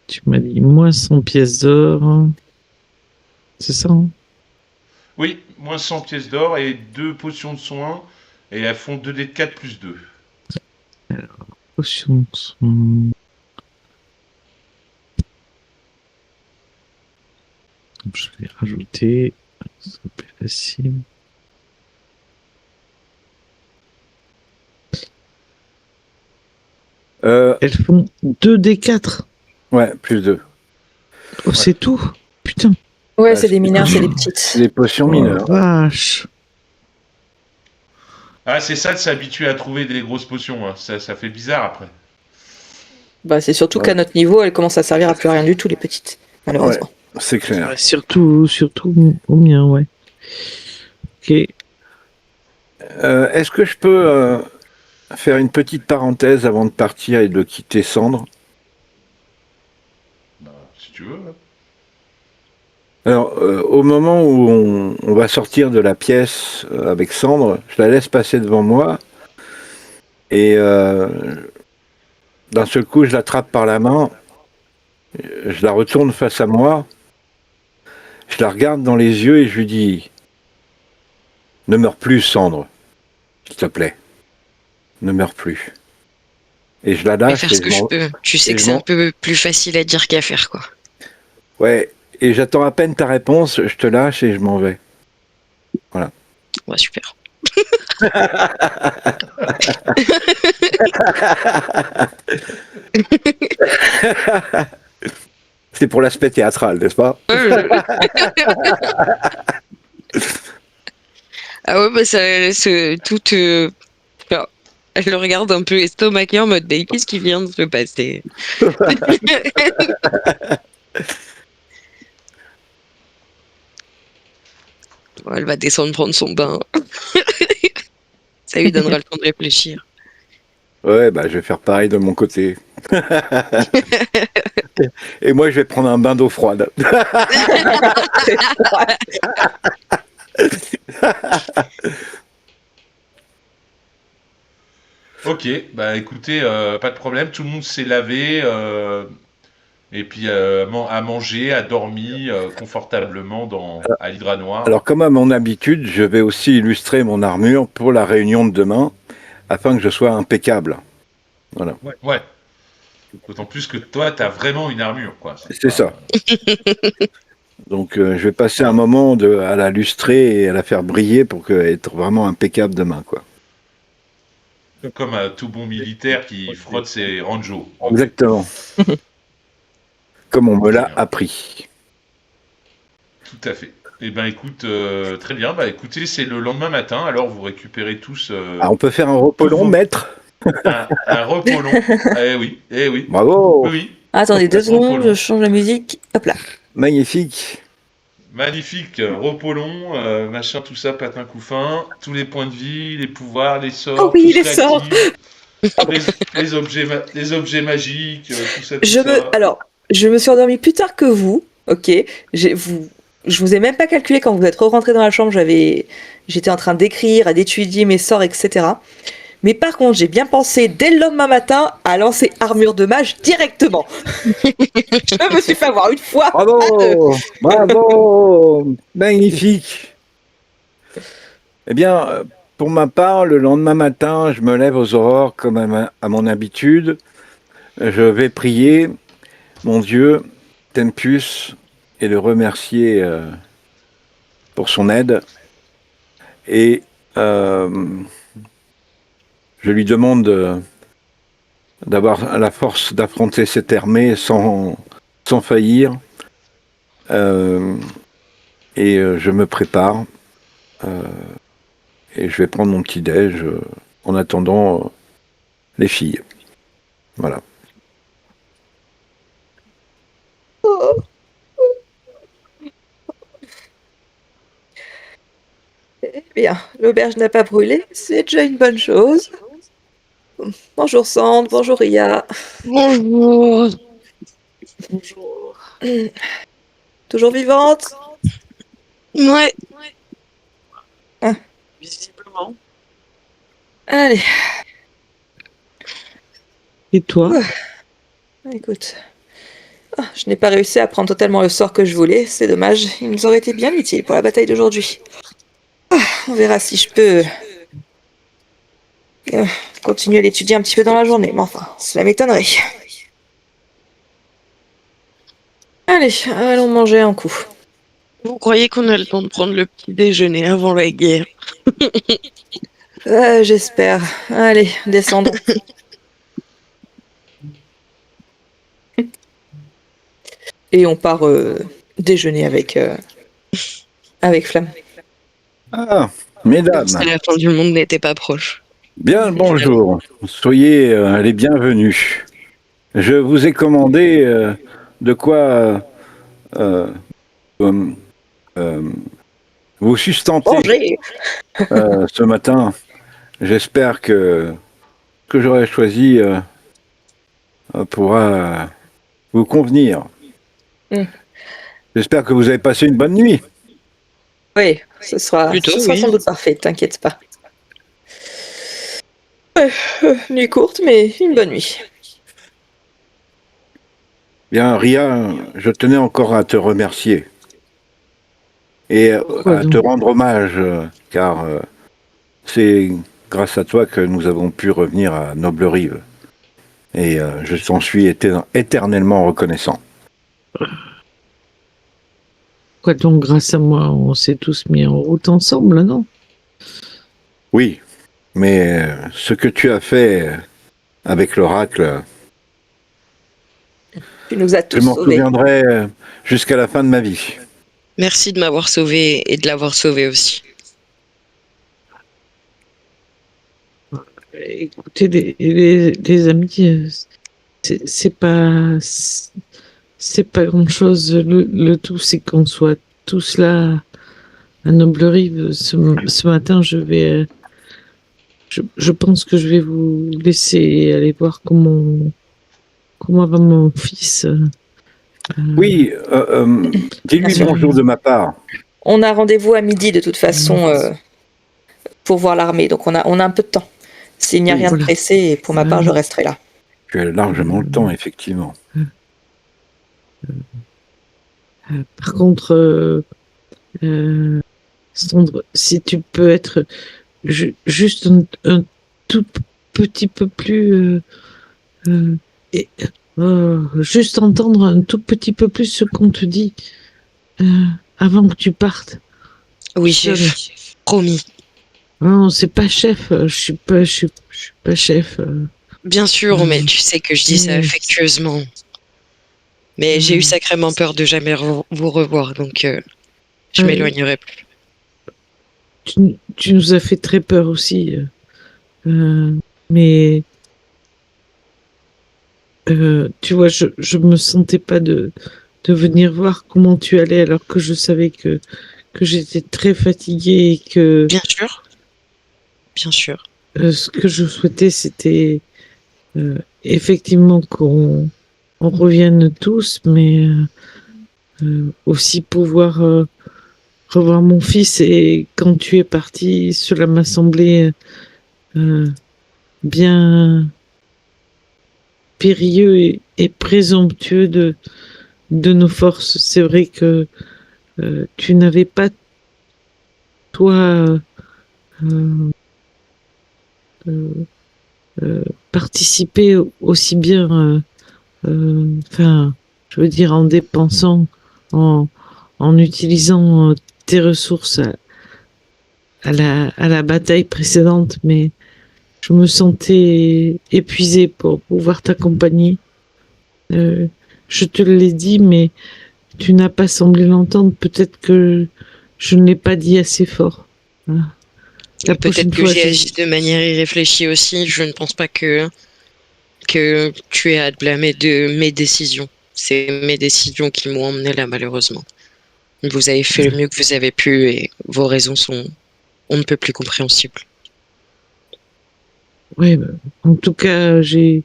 Tu m'as dit moins 100 pièces d'or. C'est ça, hein? Oui, moins 100 pièces d'or et 2 potions de soins, et elles font 2d4 plus 2. Potions de soin. Je vais rajouter. C'est plus facile. Euh, Elles font 2d4. ouais, plus 2. Oh, c'est tout. Putain. Ouais, Bah, c'est des mineurs, c'est des c'est petites. des potions Oh la mineures. vache. Ah, c'est ça de s'habituer à trouver des grosses potions, hein. Ça fait bizarre après. Bah, c'est surtout Ouais. qu'à notre niveau, elles commencent à servir à plus rien du tout, les petites, malheureusement. C'est clair. Ouais, surtout au mien, ouais. Ok. Est-ce que je peux faire une petite parenthèse avant de partir et de quitter Cendre? Bah, si tu veux. Hein. Alors, au moment où on va sortir de la pièce avec Cendre, je la laisse passer devant moi et d'un seul coup, je l'attrape par la main, je la retourne face à moi, je la regarde dans les yeux et je lui dis: ne meurs plus, Cendre, s'il te plaît, ne meurs plus. Et je la Je vais lâche faire et ce que je peux. Tu sais et que je c'est un m'en- peu plus facile à dire qu'à faire, quoi. ouais, et j'attends à peine ta réponse, je te lâche et je m'en vais. Ouais, super. C'est pour l'aspect théâtral, n'est-ce pas? Ah ouais, bah ça laisse toute. Enfin, elle le regarde un peu estomaqué en mode, mais qu'est-ce qui vient de se passer? Bon, elle va descendre prendre son bain. Ça lui donnera le temps de réfléchir. Ouais, bah je vais faire pareil de mon côté. Et moi, je vais prendre un bain d'eau froide. Ok, bah écoutez, pas de problème, tout le monde s'est lavé, et puis a mangé, a dormi confortablement à l'Hydra Noir. Alors, comme à mon habitude, je vais aussi illustrer mon armure pour la réunion de demain, afin que je sois impeccable. Voilà, Ouais, d'autant plus que toi, t'as vraiment une armure, quoi. C'est c'est pas... ça. Donc, je vais passer un moment à la lustrer et à la faire briller pour être vraiment impeccable demain, quoi. Comme un tout bon militaire qui frotte ses ranjos. Ok, Exactement. Comme on me très l'a bien, appris. tout à fait. Eh ben écoute, très bien, bah écoutez, c'est le lendemain matin, alors vous récupérez tous, Ah, on peut faire un repos tous long, vos... maître? un repos long. Eh oui, Bravo! oui, Attendez 2 secondes, je repos long. change la musique. Hop là. Magnifique! Magnifique, repos long, machin, tout ça, patin couffin, tous les points de vie, les pouvoirs, les Oh sorts, tout oui, se les sorts. réactive, les objets magiques, tout ça, tout ça. Alors, je me suis endormie plus tard que vous. Ok. Je vous ai même pas calculé quand vous êtes rentré dans la chambre. J'étais en train d'écrire, d'étudier mes sorts, etc. Mais par contre, j'ai bien pensé dès le lendemain matin à lancer armure de mage directement. Je me suis fait avoir une fois, pas deux. Bravo! Bravo! Magnifique! Eh bien, pour ma part, le lendemain matin, je me lève aux aurores comme à mon habitude. Je vais prier mon Dieu, Tempus, et le remercier pour son aide. Et je lui demande d'avoir la force d'affronter cette armée sans faillir. Et je me prépare. Et je vais prendre mon petit déj en attendant les filles. Voilà. Eh bien, l'auberge n'a pas brûlé, c'est déjà une bonne chose. Bonjour Sandre, bonjour Ria. Bonjour. Bonjour. Toujours vivante? Ouais. Visiblement. Allez, Et toi? écoute. Je n'ai pas réussi à prendre totalement le sort que je voulais, c'est dommage. Il nous aurait été bien utile pour la bataille d'aujourd'hui. On verra si je peux continuer à l'étudier un petit peu dans la journée, mais enfin, cela m'étonnerait. Allez, allons manger un coup. Vous croyez qu'on a le temps de prendre le petit déjeuner avant la guerre? J'espère. Allez, descendons. Et on part déjeuner avec Flamme. Ah, Comme mesdames, si la fin du monde n'était pas proche. bien le bonjour. Soyez les bienvenus. Je vous ai commandé de quoi euh, euh, euh, vous sustenter Manger. ce matin. J'espère que ce que j'aurais choisi pourra vous convenir. Mm. J'espère que vous avez passé une bonne nuit. Oui, ce sera Plutôt, ce sera oui. sans doute parfait, t'inquiète pas. Nuit courte, mais une bonne nuit. Bien, Ria, je tenais encore à te remercier et Pourquoi à donc? te rendre hommage, car c'est grâce à toi que nous avons pu revenir à Noble-Rive. Et je t'en suis éternellement reconnaissant. Pourquoi donc, grâce à moi, on s'est tous mis en route ensemble, non? Oui, mais ce que tu as fait avec l'oracle, Tu nous as je tous m'en sauvés. souviendrai jusqu'à la fin de ma vie. Merci de m'avoir sauvé et de l'avoir sauvé aussi. Écoutez, les amis, c'est pas grand-chose. Le tout, c'est qu'on soit tous là à Noble-Rive. Ce matin, je pense que je vais vous laisser aller voir comment va mon fils. Oui, dis-lui Bien sûr. bonjour de ma part. On a rendez-vous à midi de toute façon pour voir l'armée, donc on a un peu de temps. S'il n'y a Oui, rien de voilà. pressé, et pour ma part, je resterai là. Tu as largement le temps, effectivement. Par contre, Sandre, si tu peux être juste un tout petit peu plus et, juste entendre un tout petit peu plus ce qu'on te dit euh, avant que tu partes. Oui, Seul. chef. Promis. Non, c'est pas chef. Je suis pas chef. Bien sûr, mais tu sais que je dis ça mais- affectueusement. Mais j'ai eu sacrément peur de jamais vous revoir, donc je Ouais. m'éloignerai plus. Tu nous as fait très peur aussi. Mais tu vois, je me sentais pas de venir voir comment tu allais alors que je savais que j'étais très fatiguée et que Bien sûr. Bien sûr. ce que je souhaitais, c'était effectivement qu'on revienne tous, mais aussi pouvoir revoir mon fils. Et quand tu es parti, cela m'a semblé bien périlleux et présomptueux de nos forces. C'est vrai que tu n'avais pas, toi, euh, participé aussi bien, enfin, je veux dire, en dépensant, en, en utilisant tes ressources à la bataille précédente, mais je me sentais épuisée pour pouvoir t'accompagner. Je te l'ai dit, mais tu n'as pas semblé l'entendre. Peut-être que je ne l'ai pas dit assez fort. Voilà. La prochaine Peut-être que fois, j'ai agi de manière irréfléchie aussi. Je ne pense pas que tu es à te blâmer de mes décisions. C'est mes décisions qui m'ont emmené là, malheureusement. Vous avez fait le mieux que vous avez pu et vos raisons sont on ne peut plus compréhensibles. Ouais, en tout cas, j'ai,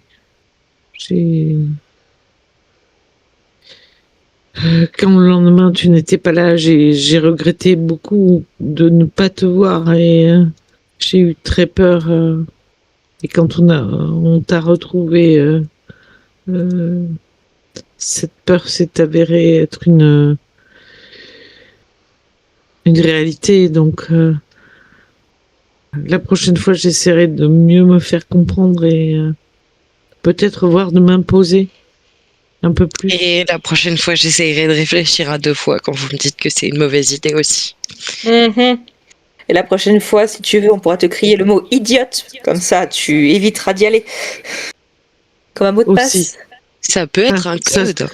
quand le lendemain tu n'étais pas là, j'ai regretté beaucoup de ne pas te voir et j'ai eu très peur. Et quand on t'a retrouvé, euh, cette peur s'est avérée être une réalité. Donc, la prochaine fois, j'essaierai de mieux me faire comprendre et peut-être voir de m'imposer un peu plus. Et la prochaine fois, j'essayerai de réfléchir à 2 fois quand vous me dites que c'est une mauvaise idée aussi. Mhm. Et la prochaine fois, si tu veux, on pourra te crier le mot idiote. Comme ça, tu éviteras d'y aller. Comme un mot de Aussi. passe. Ça peut être un ça, code.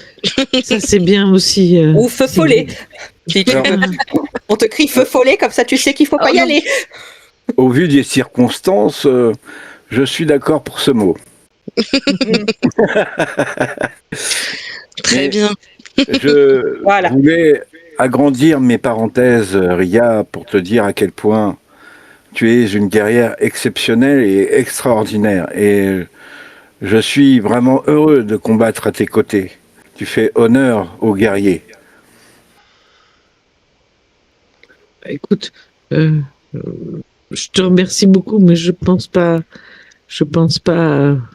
ça c'est bien aussi. Ou feu follet. Alors, On te crie feu follet, comme ça tu sais qu'il faut pas Oh y non. aller. au vu des circonstances, je suis d'accord pour ce mot. Très Mais bien. je Voilà. voulais agrandir mes parenthèses, Ria, pour te dire à quel point tu es une guerrière exceptionnelle et extraordinaire. Et je suis vraiment heureux de combattre à tes côtés. Tu fais honneur aux guerriers. Écoute, euh, je te remercie beaucoup, mais je pense pas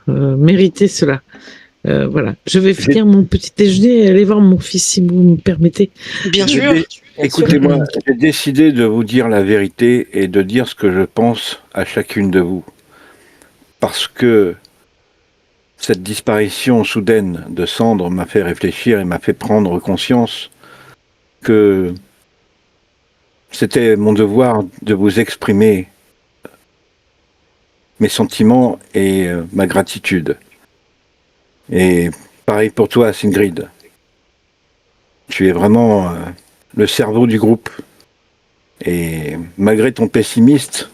mériter cela. Voilà, je vais finir mon petit déjeuner et aller voir mon fils si vous me permettez. Bien J'ai sûr. dé- Écoutez-moi, j'ai décidé de vous dire la vérité et de dire ce que je pense à chacune de vous. Parce que cette disparition soudaine de Sandre m'a fait réfléchir et m'a fait prendre conscience que c'était mon devoir de vous exprimer mes sentiments et ma gratitude. Et pareil pour toi, Singrid. Tu es vraiment le cerveau du groupe. Et malgré ton pessimisme,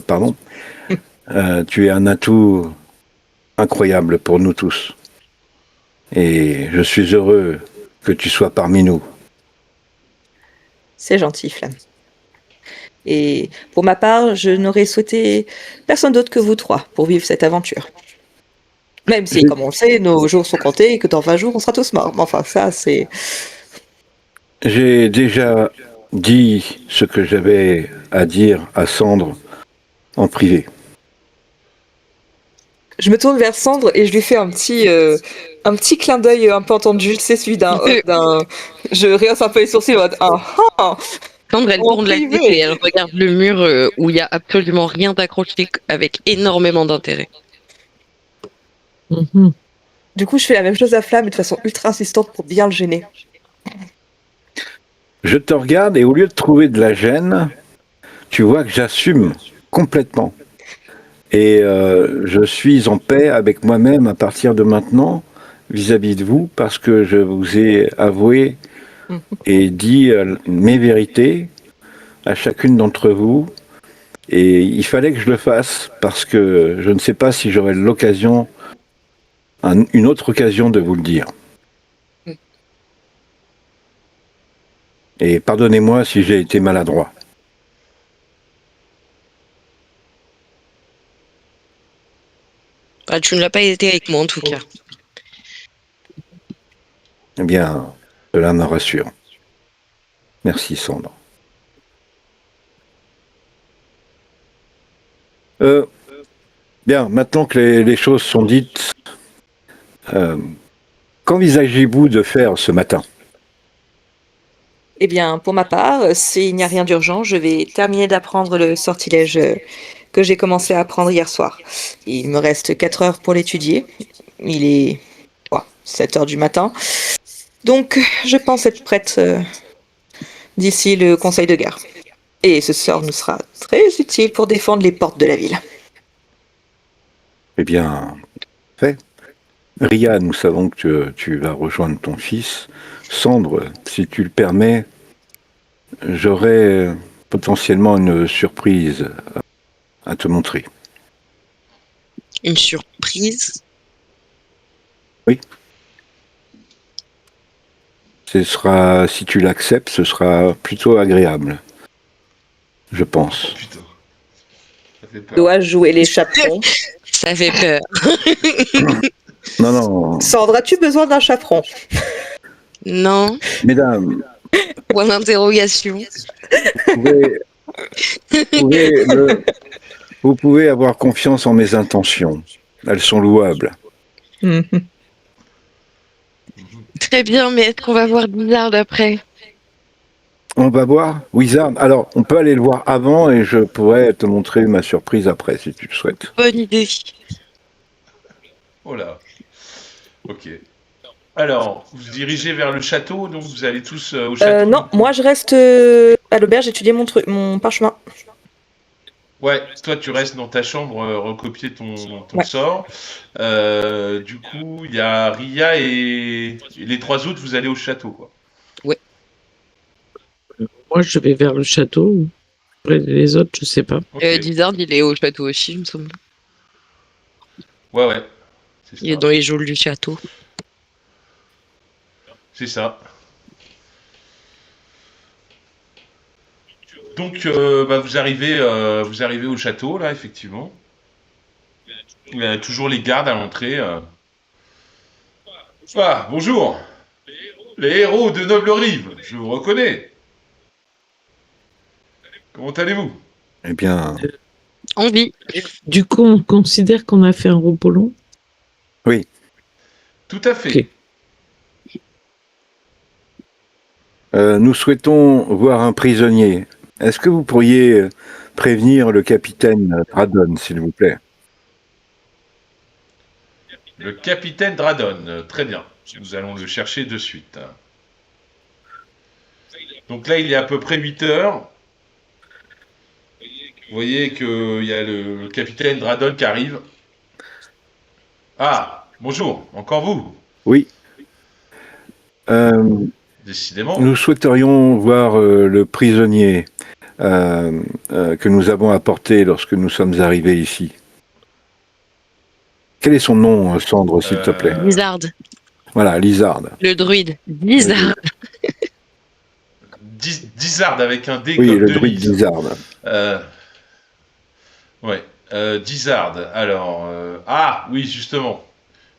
pardon, tu es un atout incroyable pour nous tous. Et je suis heureux que tu sois parmi nous. C'est gentil, Flamme. Et pour ma part, je n'aurais souhaité personne d'autre que vous trois pour vivre cette aventure. Même si, comme on le sait, nos jours sont comptés et que dans 20 jours, on sera tous morts. Mais enfin, ça, c'est... J'ai déjà dit ce que j'avais à dire à Sandre en privé. Je me tourne vers Sandre et je lui fais un petit clin d'œil un peu entendu. C'est celui d'un... Je rehausse un peu les sourcils en mode... Ah, ah, Sandre, elle en tourne la tête privé. et elle regarde le mur où il y a absolument rien d'accroché avec énormément d'intérêt. Mhm. Du coup, je fais la même chose à Flamme, mais de façon ultra insistante pour bien le gêner. Je te regarde et au lieu de trouver de la gêne, tu vois que j'assume complètement. Et je suis en paix avec moi-même à partir de maintenant vis-à-vis de vous parce que je vous ai avoué et dit mes vérités à chacune d'entre vous. Et il fallait que je le fasse parce que je ne sais pas si j'aurai l'occasion, une autre occasion de vous le dire. Et pardonnez-moi si j'ai été maladroit. Ah, tu ne l'as pas été avec moi en tout cas. Eh bien, cela me rassure. Merci Sandre. Bien, maintenant que les choses sont dites, qu'envisagez-vous de faire ce matin? Eh bien, pour ma part, s'il n'y a rien d'urgent, je vais terminer d'apprendre le sortilège que j'ai commencé à apprendre hier soir. Il me reste 4 heures pour l'étudier. Il est 7 heures du matin. Donc, je pense être prête d'ici le conseil de guerre. Et ce sort nous sera très utile pour défendre les portes de la ville. Eh bien, fait. Ria, nous savons que tu vas rejoindre ton fils. Sandre, si tu le permets, j'aurai potentiellement une surprise à te montrer. Une surprise. Oui. Ce sera, si tu l'acceptes, ce sera plutôt agréable. Je pense. Putain. fait peur. Dois jouer les chaperons. Ça fait peur. Non, non, Sandra, as-tu besoin d'un chaperon? Non. mesdames, Point d'interrogation. pouvez, pouvez me- vous pouvez avoir confiance en mes intentions. Elles sont louables. Mhm. Très bien, mais est-ce qu'on va voir Blizzard après? On va voir Wizard. Alors, on peut aller le voir avant et je pourrais te montrer ma surprise après, si tu le souhaites. Bonne idée. Oh là. Ok. Alors, vous vous dirigez vers le château, donc vous allez tous au château. Non, moi je reste à l'auberge étudier mon parchemin. Ouais, toi tu restes dans ta chambre, recopier ton Ouais. sort. Du coup, il y a Ria et les trois autres, vous allez au château, quoi. Moi, je vais vers le château. Après, les autres, je sais pas. Ok. Blizzard, il est au château aussi, il me semble. Ouais, c'est Il est ça. dans les geôles du château. C'est ça. Donc, vous arrivez au château, là, effectivement. Il y a toujours les gardes à l'entrée. Ah, bonjour. Les héros de Noble Rive, je vous reconnais. Comment allez-vous? Eh bien, On vit. Du coup, on considère qu'on a fait un repos long. Tout à fait. Ok. nous souhaitons voir un prisonnier. Est-ce que vous pourriez prévenir le capitaine Radon, s'il vous plaît? Le capitaine Dradon, très bien. Nous allons le chercher de suite. Donc là, il est à peu près 8 heures. Vous voyez qu'il y a le capitaine Dradon qui arrive. Ah, bonjour, encore vous. Oui. Décidément. Nous souhaiterions voir le prisonnier que nous avons apporté lorsque nous sommes arrivés ici. Quel est son nom, Sandre, s'il te plaît? Blizzard, Voilà, Lizard. le druide. Blizzard. Dizard avec un D Oui, comme le Denis. druide Lizard. Ouais, Dizard. Alors, ah oui, justement.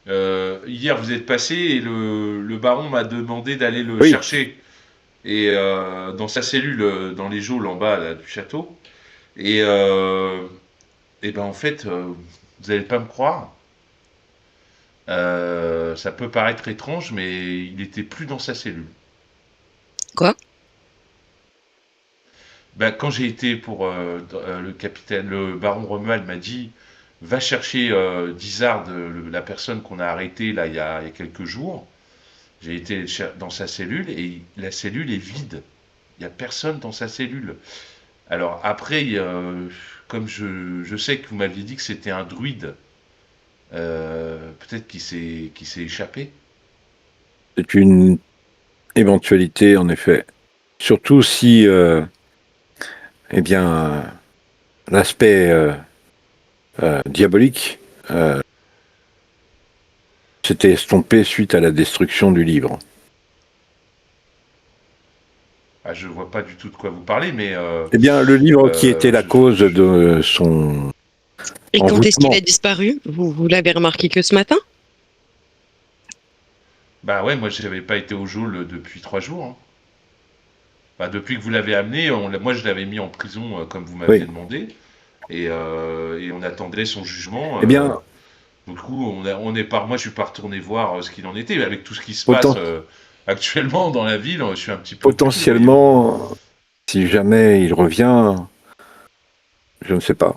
Hier, vous êtes passé et le baron m'a demandé d'aller le Oui. chercher. Et dans sa cellule, dans les geôles en bas là, du château. Et ben en fait, vous n'allez pas me croire. Ça peut paraître étrange, mais il n'était plus dans sa cellule. Quoi? Ben, quand j'ai été pour le baron Romuald m'a dit va chercher Dizard, la personne qu'on a arrêtée là il y a quelques jours. J'ai été dans sa cellule et la cellule est vide. Il n'y a personne dans sa cellule. Alors après, comme je sais que vous m'aviez dit que c'était un druide, peut-être qu'il s'est échappé. C'est une éventualité, en effet. Surtout si, eh bien, l'aspect diabolique s'était estompé suite à la destruction du livre. Ah, je vois pas du tout de quoi vous parlez, mais Eh bien, le livre qui était la je- cause de son... Et quand est-ce qu'il envoûtement. a disparu? Vous l'avez remarqué que ce matin? bah ouais, moi j'avais pas été au geôle depuis 3 jours. Hein. Bah, depuis que vous l'avez amené, moi je l'avais mis en prison comme vous m'aviez Oui. demandé, et on attendait son jugement. Eh bien, Du coup, moi je suis pas retourné voir ce qu'il en était, mais avec tout ce qui se Autant- passe actuellement dans la ville, je suis un petit peu potentiellement, si jamais il revient, je ne sais pas.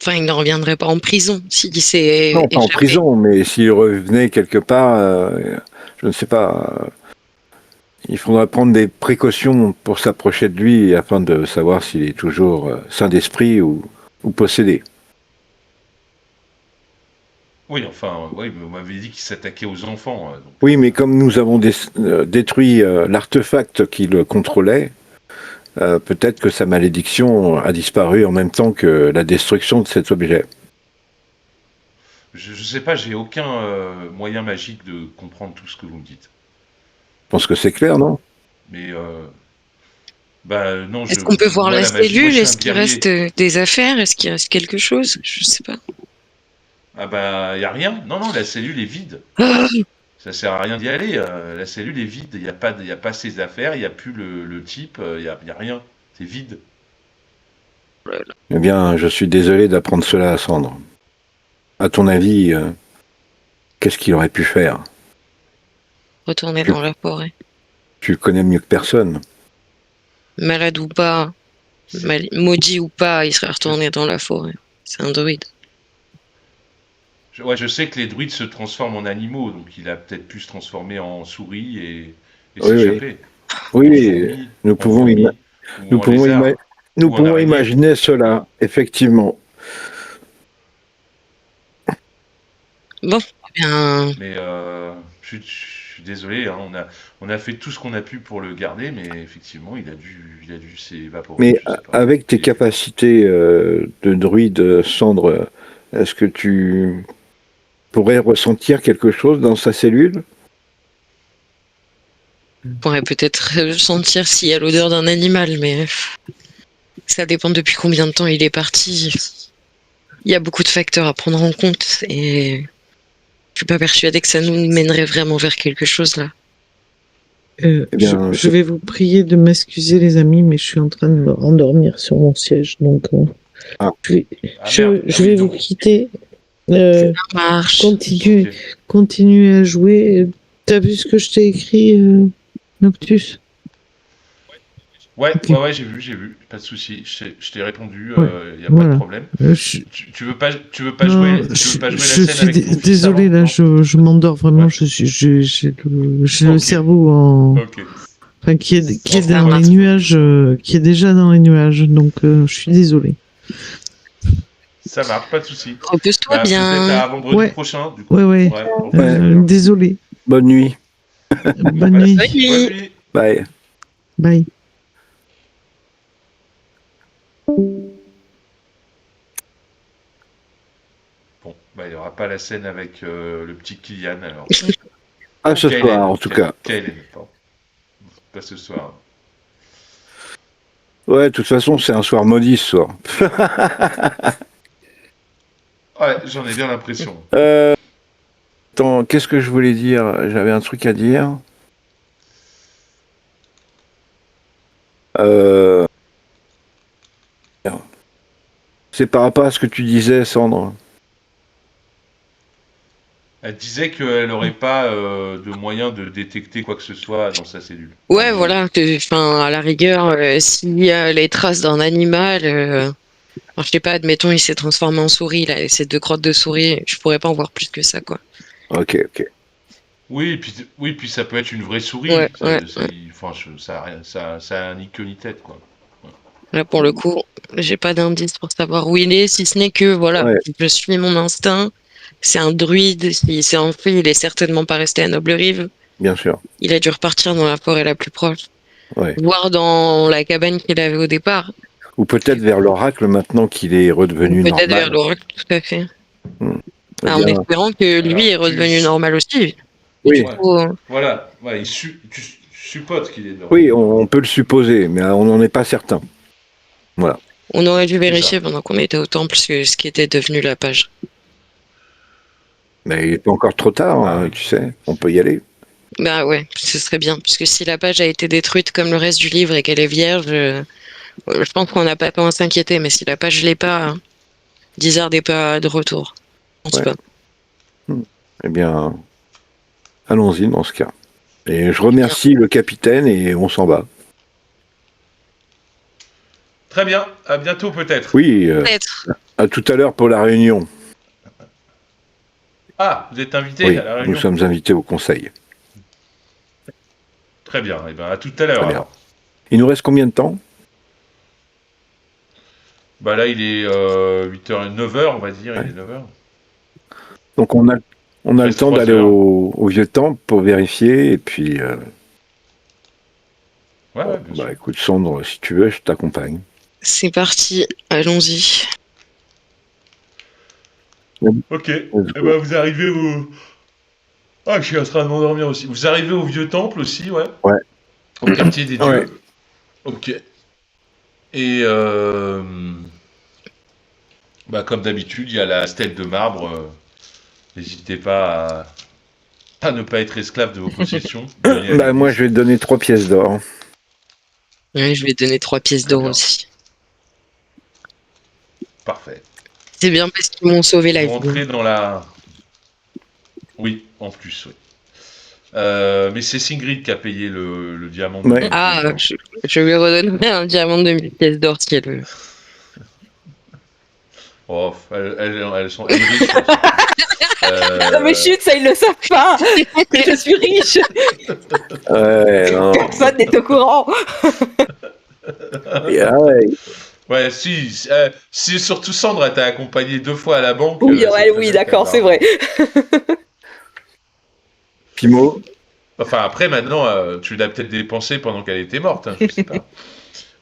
Enfin, il ne reviendrait pas en prison s'il s'est Non, pas en échappé. prison, mais s'il revenait quelque part, je ne sais pas. Il faudra prendre des précautions pour s'approcher de lui afin de savoir s'il est toujours sain d'esprit ou possédé. Oui, enfin, oui, vous m'avez dit qu'il s'attaquait aux enfants. Donc, Oui, mais comme nous avons détruit l'artefact qui le contrôlait, peut-être que sa malédiction a disparu en même temps que la destruction de cet objet. je sais pas, j'ai aucun moyen magique de comprendre tout ce que vous me dites. Je pense que c'est clair, non? Mais Bah non, Est-ce qu'on peut je voir vois la la magie. Moi, cellule? je suis un Est-ce qu'il guerrier. reste des affaires? Est-ce qu'il reste quelque chose? Je sais pas. Ah bah, y a rien. Non, non, la cellule est vide. Ah, Ça sert à rien d'y aller. La cellule est vide. Il y a pas ses affaires. Il y a plus le type. Il y a rien. C'est vide. Eh bien, je suis désolé d'apprendre cela à Sandre. À ton avis, qu'est-ce qu'il aurait pu faire? retourner tu, dans la forêt. tu le connais mieux que personne. Malade ou pas, maudit ou pas, il serait Je, retourné dans la forêt. C'est un druide. ouais, je sais que les druides se transforment en animaux, donc il a peut-être pu se transformer en souris et Oui, oui. s'échapper. En Oui, fourmi, nous en pouvons, fourmi, nous ou en pouvons, lézard, nous ou en pouvons araignée. imaginer cela, effectivement. Bon, eh bien, Mais je suis désolé, hein, on a fait tout ce qu'on a pu pour le garder, mais effectivement, il a dû s'évaporer, Mais je sais pas. avec tes capacités de druide, Sandre, est-ce que tu pourrais ressentir quelque chose dans sa cellule? on pourrait peut-être sentir s'il y a l'odeur d'un animal, mais ça dépend depuis combien de temps il est parti. Il y a beaucoup de facteurs à prendre en compte et je suis pas persuadée que ça nous mènerait vraiment vers quelque chose là. Eh bien, Je vais vous prier de m'excuser, les amis, mais je suis en train de me rendormir sur mon siège. Donc, Ah. Ah merde, je vais vous donc, quitter. Ça marche. Continue, ok. continue à jouer. T'as vu ce que je t'ai écrit, Noctus? Ouais, Ok. ouais, j'ai vu, pas de souci, je t'ai répondu, Ouais, y a pas de voilà. problème. Je, Tu veux pas non, jouer la scène avec nous juste désolé, avant, là, non? je m'endors vraiment. Ouais. J'ai le Ok. cerveau en, Ok. enfin, qui est Ça dans les marche. nuages, qui est déjà dans les nuages. Donc, je suis désolé. Ça marche, pas de souci. Repose-toi Bah peut-être bien. à vendredi Ouais, prochain, du coup. ouais, ouais. Ouais, ok, super. Désolé. bonne nuit. Bonne Ouais. nuit. Bonne Bonne nuit. nuit. Bye. Bye. Bon, bah il n'y aura pas la scène avec le petit Kylian alors. À Ou ce Kaylen. soir, en tout cas. Kaylen, pardon. Pas ce soir. Ouais, de toute façon, c'est un soir maudit ce soir. Ouais, j'en ai bien l'impression. Attends, qu'est-ce que je voulais dire? J'avais un truc à dire. Euh, C'est par rapport à ce que tu disais, Sandre. Elle disait qu'elle n'aurait pas de moyen de détecter quoi que ce soit dans sa cellule. Ouais, En gros. voilà. Enfin, à la rigueur, s'il y a les traces d'un animal, enfin, je sais pas, admettons, il s'est transformé en souris, là, et ces deux crottes de souris, je pourrais pas en voir plus que ça, quoi. Ok, ok. Oui, puis ça peut être une vraie Ouais, souris. ouais, ouais. Enfin, ça a ni queue ni tête, quoi. Là, pour le coup, j'ai pas d'indice pour savoir où il est, si ce n'est que, voilà, Ouais, je suis mon instinct. C'est un druide, s'il s'est enfui, il est certainement pas resté à Noble-Rive. bien sûr. Il a dû repartir dans la forêt la plus proche, Ouais. voire dans la cabane qu'il avait au départ, Ou peut-être vers l'oracle maintenant qu'il est ou redevenu peut-être vers normal. l'oracle, tout à fait. Eh En bien, espérant que lui Alors, est redevenu normal aussi. Et du oui, Ouais. coup, Voilà. Ouais, tu suppotes qu'il est oui, devenu on normal. peut le supposer, mais on n'en est pas certain. Voilà. on aurait dû C'est vérifier ça. pendant qu'on était au temple ce qui était devenu la page. Mais il n'est pas encore trop tard, Bah hein, oui. tu sais. On peut y aller. Bah ouais, ce serait bien, puisque si la page a été détruite comme le reste du livre et qu'elle est vierge, je pense qu'on n'a pas tant à s'inquiéter, mais si la page l'est pas, Dizard n'est pas de retour. Je pense Ouais. pas. Eh bien, allons-y dans ce cas. Et je Eh bien, remercie le capitaine et on s'en va. Très bien. À bientôt peut-être. Oui, peut-être. à tout à l'heure pour la réunion. Ah, vous êtes invité Oui, à la nous réunion. sommes invités au conseil. Très bien. Et ben à tout à l'heure Très bien. alors. Il nous reste combien de temps? Bah là il est 8h, 9h on va dire. Ouais. Il est 9h. Donc on a le Reste temps 3 d'aller heures. au vieux temple pour vérifier. Et puis, Ouais, bon, ouais, bien bah sûr. écoute, Sandre, si tu veux, je t'accompagne. C'est parti, allons-y. Ok. Let's Et go. ben vous arrivez au. Ah, je suis en train de m'endormir aussi. Vous arrivez au vieux temple aussi, ouais. Ouais. Au quartier des Ouais. dieux. Ok. Et comme d'habitude, il y a la stèle de marbre. N'hésitez pas à ne pas être esclave de vos possessions. Venez à Bah, moi, l'église. je vais te donner 3 pièces d'or. Ouais, je vais donner 3 pièces Très d'or bien. aussi. Parfait. C'est bien parce qu'ils m'ont sauvé la Vous vie. rentrez dans la... Oui, en plus, oui. Mais c'est Sigrid qui a payé le diamant de Ouais. 1000 pièces Ah, d'or. je lui redonnerai un diamant de 1 000 pièces d'or si elle veut. Oh, elle est riche, elle s'en fout. Non mais chut, ça ils le savent pas que je suis riche. Ouais, non. Personne n'est au courant. Ah ouais. Ouais, si surtout Sandra elle t'a accompagné 2 fois à la banque, Oui, elle sait ouais, très oui, bien qu'elle a de d'accord, c'est vrai. l'argent. Pimo, Enfin, après, maintenant, tu l'as peut-être dépensé pendant qu'elle était morte, hein, je sais pas.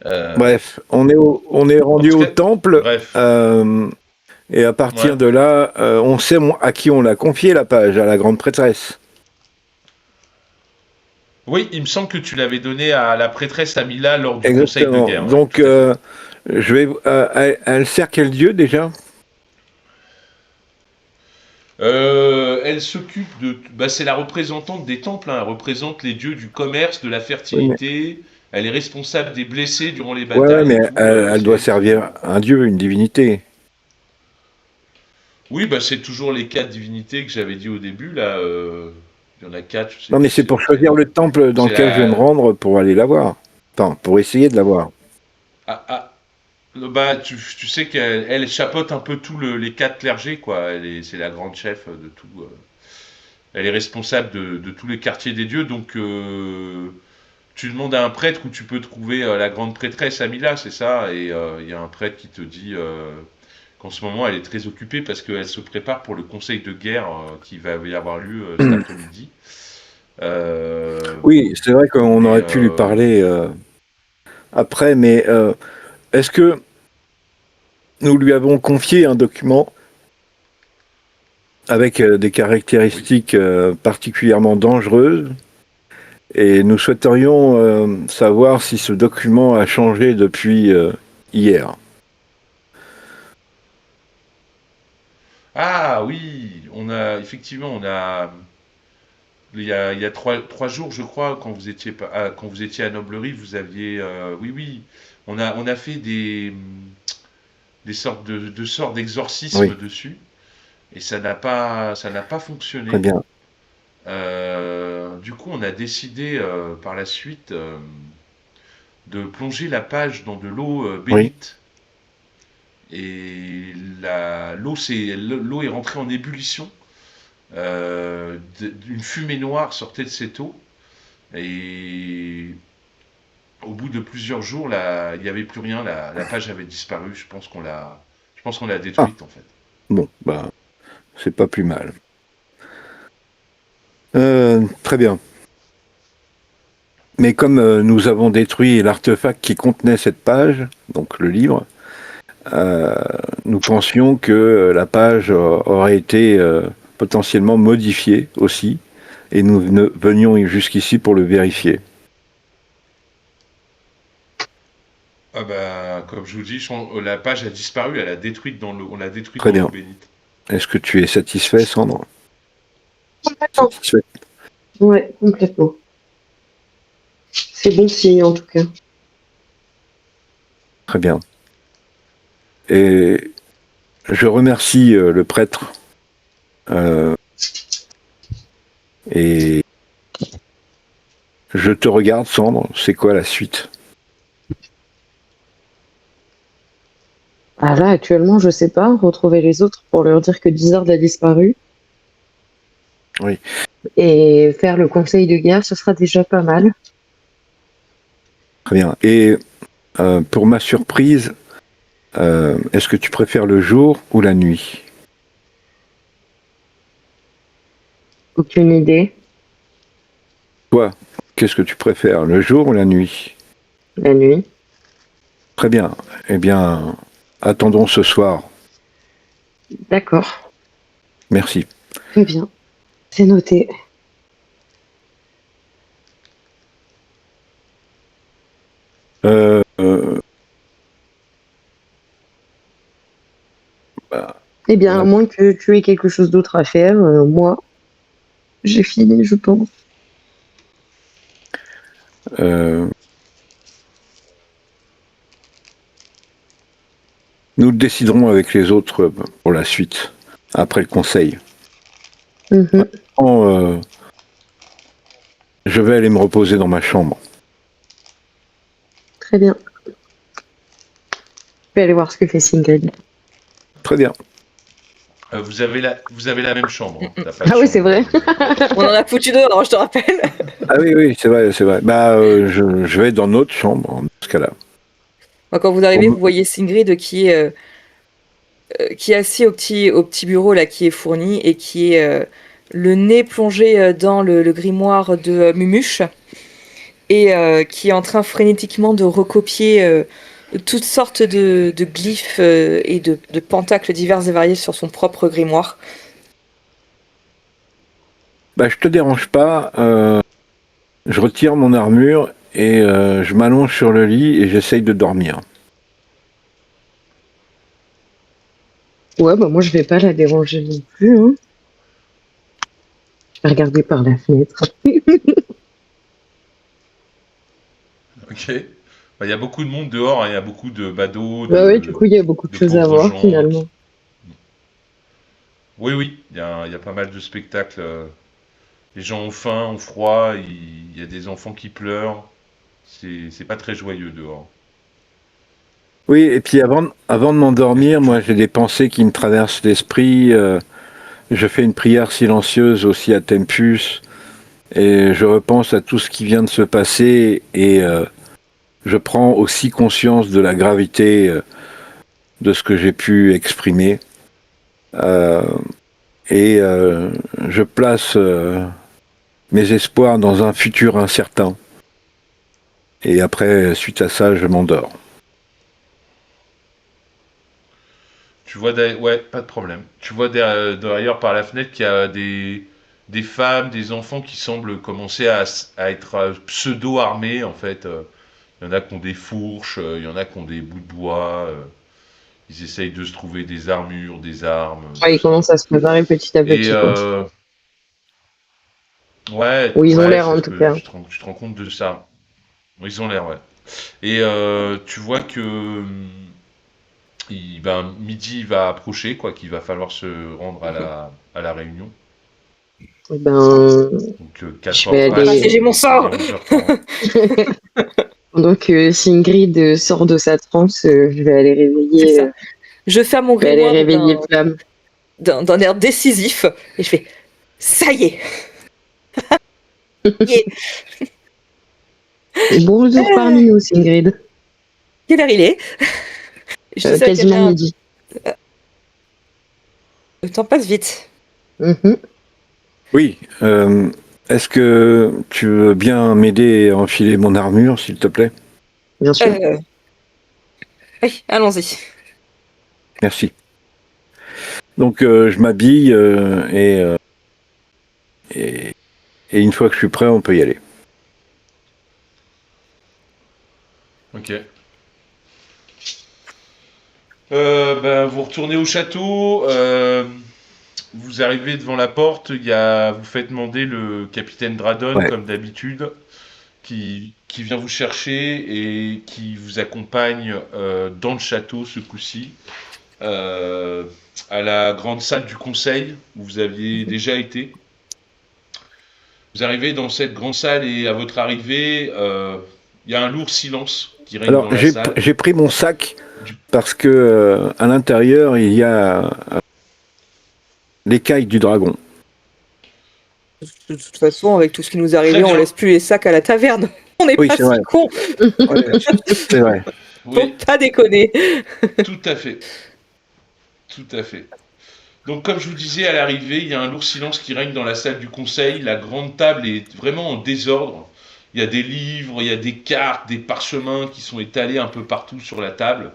Euh, bref, on est en rendu tout au cas, temple. bref. Et à partir Ouais. de là, on sait à qui on l'a confié la page, à la grande prêtresse. Oui, il me semble que tu l'avais donné à la prêtresse Amila lors du conseil de Exactement. guerre, ouais, Donc, tout à fait. elle sert quel dieu déjà? Elle s'occupe de... c'est la représentante des temples, hein. Elle représente les dieux du commerce, de la Oui, mais, fertilité. Elle est responsable des blessés durant les ouais, batailles mais et tout. elle C'est doit elle qui... servir un dieu, une divinité. Oui, c'est toujours les 4 divinités que j'avais dit au début, là. Il y en a 4, je sais Non, mais plus c'est c'est pour lesquels. choisir le temple dans C'est lequel je vais me la... rendre pour aller la voir. Enfin, pour essayer de la voir. Ah, ah, tu sais qu'elle chapeaute un peu tous les 4 clergés, quoi. C'est la grande chef de tout. Elle est responsable de tous les quartiers des dieux, donc tu demandes à un prêtre où tu peux trouver la grande prêtresse Amila, c'est ça, et il y a un prêtre qui te dit qu'en ce moment elle est très occupée parce qu'elle se prépare pour le conseil de guerre qui va y avoir lieu cet après-midi. Euh, Oui, c'est vrai qu'on mais aurait pu lui parler après, mais est-ce que nous lui avons confié un document avec des oui. caractéristiques particulièrement dangereuses et nous souhaiterions savoir si ce document a changé depuis hier. Ah oui, on a il y a 3 jours, je crois, quand vous étiez à Noblerie, vous aviez, oui, oui, on a fait des sortes de sorts Oui, d'exorcisme dessus, et ça n'a pas très fonctionné. bien. Du coup, on a décidé par la suite de plonger la page dans de l'eau Oui, bénite, et l'eau est rentrée en ébullition. Une fumée noire sortait de cette eau. Et au bout de plusieurs jours, il n'y avait plus rien, la page avait disparu. Je pense qu'on l'a ah, détruite en fait. bon, bah, c'est pas plus mal. Très bien. Mais comme nous avons détruit l'artefact qui contenait cette page, donc le livre, euh, nous pensions que la page aurait été potentiellement modifiée aussi, et nous venions jusqu'ici pour le vérifier. Ah bah, comme je vous dis, la page a disparu, on l'a détruite Très dans l'eau bien. bénite. Est-ce que tu es satisfait, Sandre? Complètement. Satisfait. Ouais, complètement. C'est bon signe en tout cas. Très bien. Et je remercie le prêtre euh, et je te regarde, Sandre. C'est quoi la suite? Ah là, actuellement, je sais pas. Retrouver les autres pour leur dire que Dizard a disparu. Oui. Et faire le conseil de guerre, ce sera déjà pas mal. Très bien. Et pour ma surprise, est-ce que tu préfères le jour ou la nuit? Aucune idée. Toi, qu'est-ce que tu préfères, le jour ou la nuit? La nuit. Très bien. Eh bien, attendons ce soir. D'accord. Merci. Très bien. C'est noté. Euh, euh, bah, Eh bien, à voilà. moins que tu aies quelque chose d'autre à faire, moi, j'ai fini, je pense. Euh, nous le déciderons avec les autres pour la suite, après le conseil. Mhm. Oh, je vais aller me reposer dans ma chambre. Très bien. Je vais aller voir ce que fait Sigrid. Très bien. Vous avez la même chambre, hein. T'as pas de Ah oui, c'est chambre. vrai. On en a foutu deux, alors je te rappelle. Ah oui, oui, c'est vrai, c'est vrai. Bah, je vais dans notre chambre, dans ce cas-là. Moi, quand vous arrivez, vous voyez Sigrid qui est assis au petit bureau là, qui est fourni et qui est le nez plongé dans le grimoire de Mumuche et qui est en train frénétiquement de recopier toutes sortes de glyphes et de pentacles divers et variés sur son propre grimoire. Bah, je te dérange pas. Je retire mon armure et je m'allonge sur le lit et j'essaye de dormir. Ouais, bah moi, je vais pas la déranger non plus. Hein. Je vais regarder par la fenêtre. Ok. Bah, il y a beaucoup de monde dehors, hein. Il y a beaucoup de badauds, Bah ouais, du coup, il y a beaucoup de de choses à pauvres voir, gens. finalement. Oui, oui, il y a pas mal de spectacles. Les gens ont faim, ont froid, il y a des enfants qui pleurent. C'est pas très joyeux dehors. Oui, et puis avant de m'endormir, moi j'ai des pensées qui me traversent l'esprit. Je fais une prière silencieuse aussi à Tempus et je repense à tout ce qui vient de se passer et je prends aussi conscience de la gravité de ce que j'ai pu exprimer. Euh, et je place mes espoirs dans un futur incertain. Et après, suite à ça, je m'endors. Tu vois, ouais, pas de problème. Tu vois derrière par la fenêtre qu'il y a des femmes, des enfants qui semblent commencer à être pseudo-armés en fait. Il y en a qui ont des fourches, il y en a qui ont des bouts de bois. Ils essayent de se trouver des armures, des armes, Ouais, tout ils ça. commencent à se préparer petit à Et petit, quoi. ouais, Ou ils ont ouais, l'air, c'est en ce tout que cas. tu te rends compte de ça. Ils ont l'air, ouais. Et tu vois que ben, midi va approcher, quoi, qu'il va falloir se rendre à la réunion. Eh ben, Donc je 4 vais heures. Ouais, aller. J'ai mon il est sort. 11h40. Pendant que Sigrid sort de sa transe, C'est ça. Je ferme mon je vais aller grimoire réveiller Flamme. d'un air décisif et je fais ça y est. Yeah. Bonjour parmi nous, Sigrid. Quelle heure il est? Je dis ça à Quasiment quelqu'un. midi. Le temps passe vite. Mhm, Oui, est-ce que tu veux bien m'aider à enfiler mon armure, s'il te plaît? bien sûr. Oui, allons-y. Merci. Donc je m'habille et, et une fois que je suis prêt, on peut y aller. Ok. Ben, vous retournez au château. Vous arrivez devant la porte. Vous faites demander le capitaine Dradon, Ouais. comme d'habitude, qui vient vous chercher et qui vous accompagne dans le château ce coup-ci, euh, à la grande salle du conseil où vous aviez déjà été. Vous arrivez dans cette grande salle et à votre arrivée, il y a un lourd silence qui règne Alors dans la salle. j'ai pris mon sac Du- parce que à l'intérieur il y a l'écaille du dragon. De toute façon, avec tout ce qui nous est Très arrivé, on bien. laisse plus les sacs à la taverne. On n'est Oui, pas c'est si vrai. cons. Ouais, c'est vrai. Faut Oui, pas déconner. tout à fait. Tout à fait. Donc, comme je vous disais, à l'arrivée, il y a un lourd silence qui règne dans la salle du conseil. La grande table est vraiment en désordre. Il y a des livres, il y a des cartes, des parchemins qui sont étalés un peu partout sur la table.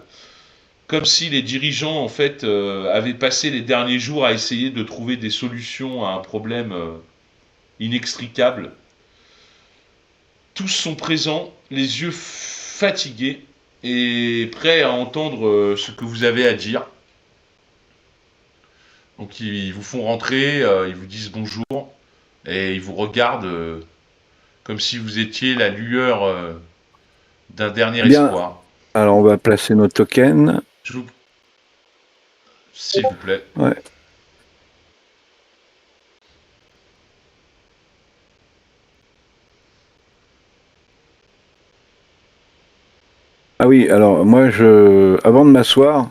Comme si les dirigeants, en fait, avaient passé les derniers jours à essayer de trouver des solutions à un problème inextricable. Tous sont présents, les yeux fatigués et prêts à entendre ce que vous avez à dire. Donc ils vous font rentrer, ils vous disent bonjour et ils vous regardent comme si vous étiez la lueur d'un dernier Bien, espoir. alors on va placer nos tokens. Je vous- S'il vous plaît. Ouais. Ah oui, alors moi, avant de m'asseoir,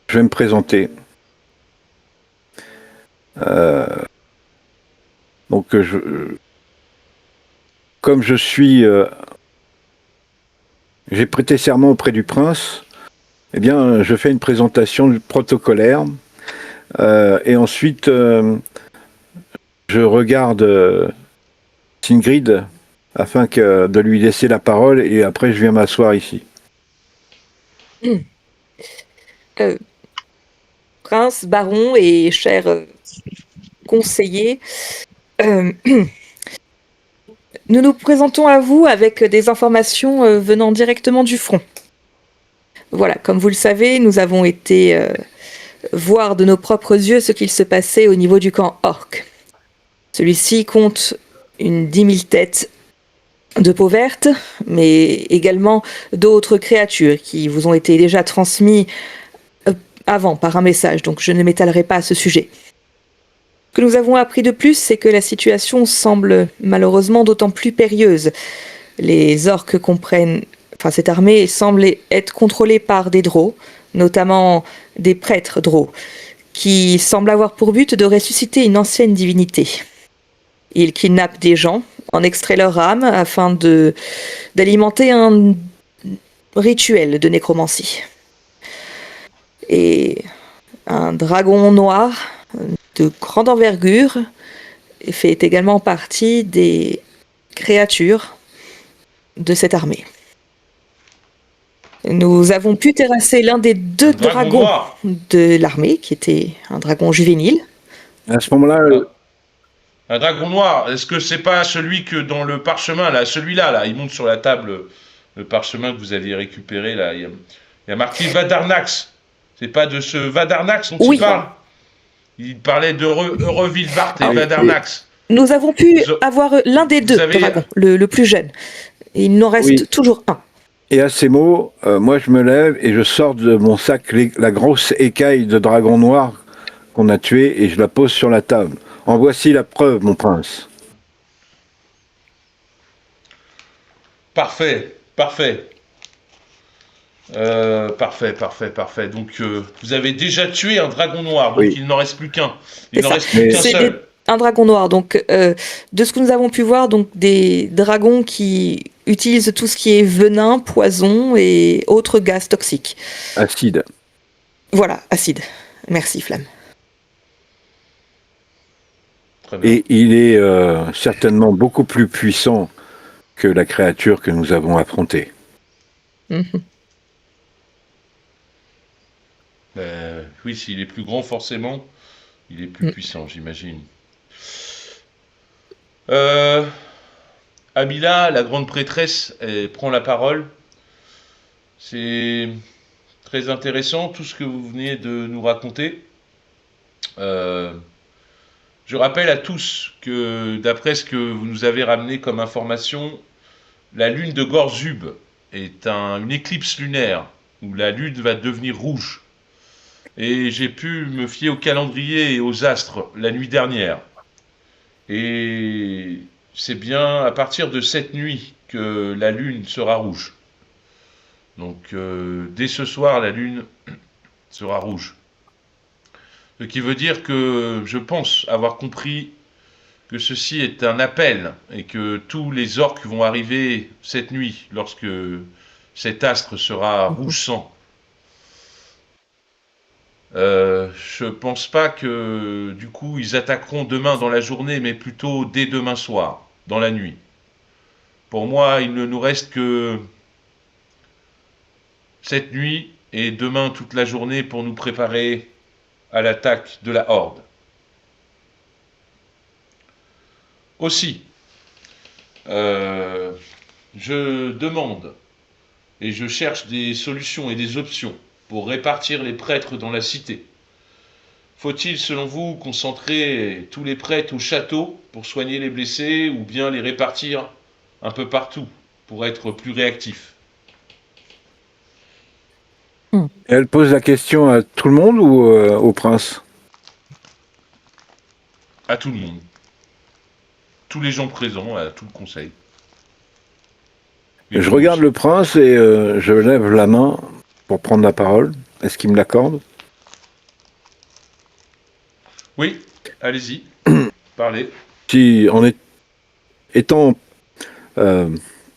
je vais me présenter. Euh, donc, comme j'ai prêté serment auprès du prince, eh bien, je fais une présentation protocolaire. Et ensuite, je regarde Sigrid afin de lui laisser la parole et après, je viens m'asseoir ici. Euh, Prince, baron et cher conseiller, euh, nous nous présentons à vous avec des informations venant directement du front. Voilà, comme vous le savez, nous avons été voir de nos propres yeux ce qu'il se passait au niveau du camp Orc. Celui-ci compte une 10 000 têtes de peau verte, mais également d'autres créatures qui vous ont été déjà transmises avant par un message, donc je ne m'étalerai pas à ce sujet. Ce que nous avons appris de plus, c'est que la situation semble malheureusement d'autant plus périlleuse. Les orques cette armée semble être contrôlée par des drôs, notamment des prêtres drôs, qui semblent avoir pour but de ressusciter une ancienne divinité. Ils kidnappent des gens, en extraient leur âme afin d'alimenter un rituel de nécromancie. Et un dragon noir de grande envergure fait également partie des créatures de cette armée. Nous avons pu terrasser l'un des deux dragons noir. de l'armée, qui était un dragon juvénile. À ce moment-là, Un dragon noir, est-ce que c'est pas celui que dans le parchemin, là, celui-là, là, il monte sur la table, le parchemin que vous aviez récupéré, là, il y a marqué Vadarnax. C'est pas de ce Vadarnax dont Oui. il parle? Il parlait de Eurevillevart et Ah, Vadarnax. Nous avons pu Vous- avoir l'un des deux avez- dragons, le plus jeune. Et il n'en reste Oui. toujours un. et à ces mots, moi je me lève et je sors de mon sac la grosse écaille de dragon noir qu'on a tué et je la pose sur la table. En voici la preuve, mon prince. Parfait, parfait. Parfait. Donc, vous avez déjà tué un dragon noir, donc Oui. il n'en reste plus qu'un. Il C'est n'en ça. reste plus qu'un C'est seul. un dragon noir. Donc, de ce que nous avons pu voir, donc des dragons qui utilisent tout ce qui est venin, poison et autres gaz toxiques. Acide. Voilà, acide. Merci, Flamme. Très bien. Et il est certainement beaucoup plus puissant que la créature que nous avons affrontée. Mhm. Oui, s'il est plus grand, forcément, il est plus puissant, j'imagine. Amila, la grande prêtresse, elle prend la parole. C'est très intéressant tout ce que vous venez de nous raconter. Je rappelle à tous que, d'après ce que vous nous avez ramené comme information, la lune de Gorzub est une éclipse lunaire où la lune va devenir rouge. Et j'ai pu me fier au calendrier et aux astres la nuit dernière. Et c'est bien à partir de cette nuit que la lune sera rouge. Donc dès ce soir, la lune sera rouge. Ce qui veut dire que je pense avoir compris que ceci est un appel et que tous les orques vont arriver cette nuit lorsque cet astre sera rouge sang. Je pense pas que du coup ils attaqueront demain dans la journée, mais plutôt dès demain soir, dans la nuit. Pour moi, il ne nous reste que cette nuit et demain toute la journée pour nous préparer à l'attaque de la Horde. Aussi, je demande et je cherche des solutions et des options pour répartir les prêtres dans la cité. Faut-il, selon vous, concentrer tous les prêtres au château pour soigner les blessés ou bien les répartir un peu partout pour être plus réactifs? Elle pose la question à tout le monde ou au prince? À tout le monde. Tous les gens présents, à tout le conseil. Je regarde le prince et je lève la main pour prendre la parole. Est-ce qu'il me l'accorde? Oui, allez-y, parlez. Si, étant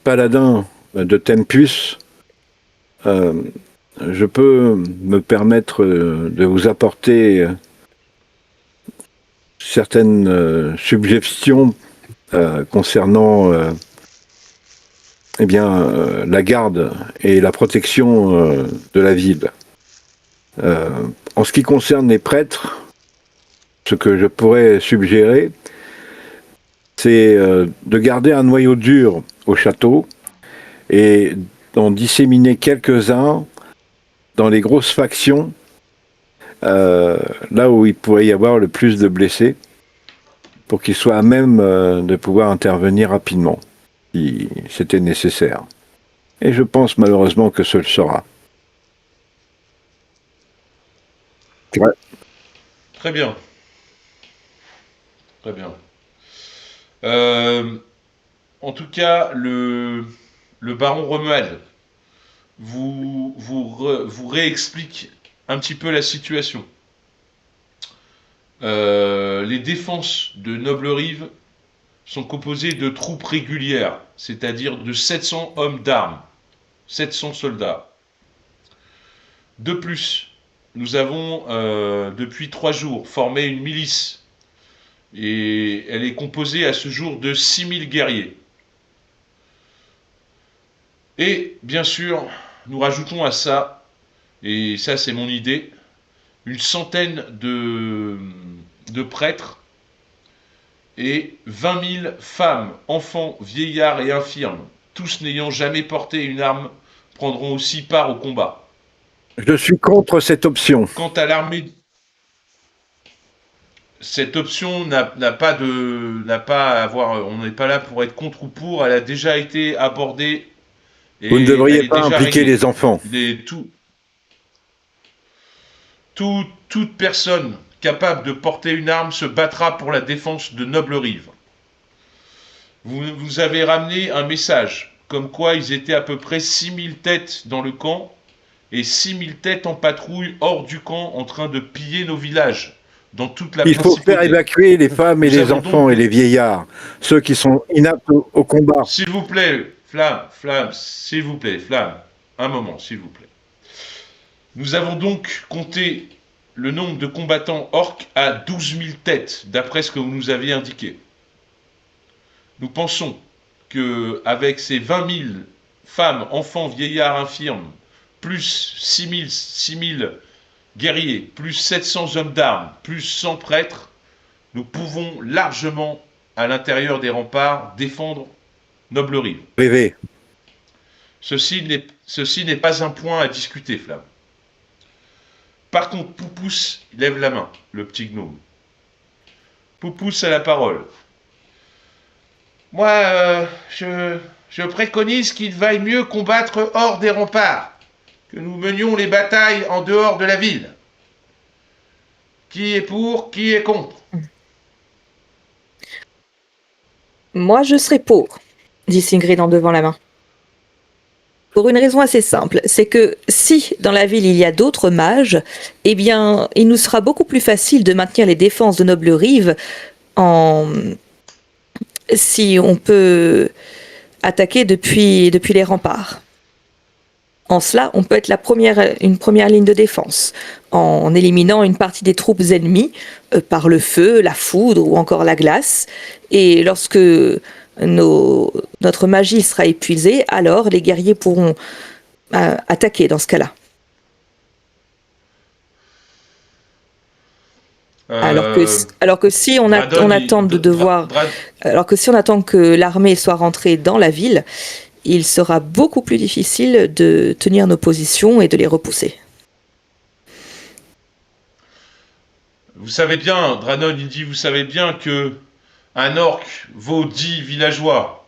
paladin de Tempus, je peux me permettre de vous apporter certaines suggestions concernant la garde et la protection de la ville. En ce qui concerne les prêtres, ce que je pourrais suggérer, c'est de garder un noyau dur au château et d'en disséminer quelques-uns dans les grosses factions, là où il pourrait y avoir le plus de blessés, pour qu'ils soient à même de pouvoir intervenir rapidement, si c'était nécessaire. Et je pense malheureusement que ce le sera. Ouais. Très bien. Très bien. En tout cas, le baron Romuald vous réexplique un petit peu la situation. Les défenses de Noble-Rive sont composées de troupes régulières, c'est-à-dire de 700 hommes d'armes, 700 soldats. De plus, nous avons depuis 3 jours formé une milice et elle est composée à ce jour de 6000 guerriers. Et bien sûr, nous rajoutons à ça, et ça c'est mon idée, une centaine de prêtres et 20 000 femmes, enfants, vieillards et infirmes, tous n'ayant jamais porté une arme, prendront aussi part au combat. Je suis contre cette option. Quant à l'armée, cette option n'a pas à avoir, on n'est pas là pour être contre ou pour, elle a déjà été abordée. Et vous ne devriez elle est pas déjà impliquer réglée. les enfants. Toute personne capable de porter une arme se battra pour la défense de Noble-Rive. Vous avez ramené un message, comme quoi ils étaient à peu près 6000 têtes dans le camp, et 6000 têtes en patrouille hors du camp en train de piller nos villages, dans toute la Il faut principauté. faire évacuer les femmes et Nous les avons enfants donc- et les vieillards, ceux qui sont inaptes au combat. S'il vous plaît, Flamme, s'il vous plaît, Flamme, un moment, s'il vous plaît. Nous avons donc compté le nombre de combattants orques à 12 000 têtes, d'après ce que vous nous aviez indiqué. Nous pensons qu'avec ces 20 000 femmes, enfants, vieillards, infirmes, plus 6 000 guerriers, plus 700 hommes d'armes, plus 100 prêtres, nous pouvons largement, à l'intérieur des remparts, défendre Noble-Rive. Rêvez. Ceci n'est pas un point à discuter, Flamme. Par contre, Poupousse lève la main, le petit gnome. Poupousse a la parole. Moi, je préconise qu'il vaille mieux combattre hors des remparts, que nous menions les batailles en dehors de la ville. Qui est pour, qui est contre? Moi, je serai pour, dit Sigrid en levant la main. Pour une raison assez simple, c'est que si dans la ville il y a d'autres mages, eh bien, il nous sera beaucoup plus facile de maintenir les défenses de Noble-Rive si on peut attaquer depuis les remparts. En cela, on peut être une première ligne de défense, en éliminant une partie des troupes ennemies par le feu, la foudre ou encore la glace. Et lorsque notre magie sera épuisée, alors les guerriers pourront attaquer dans ce cas-là. Alors que si on attend que l'armée soit rentrée dans la ville, il sera beaucoup plus difficile de tenir nos positions et de les repousser. Vous savez bien, Dranon, il dit, vous savez bien que un orc vaut 10 villageois.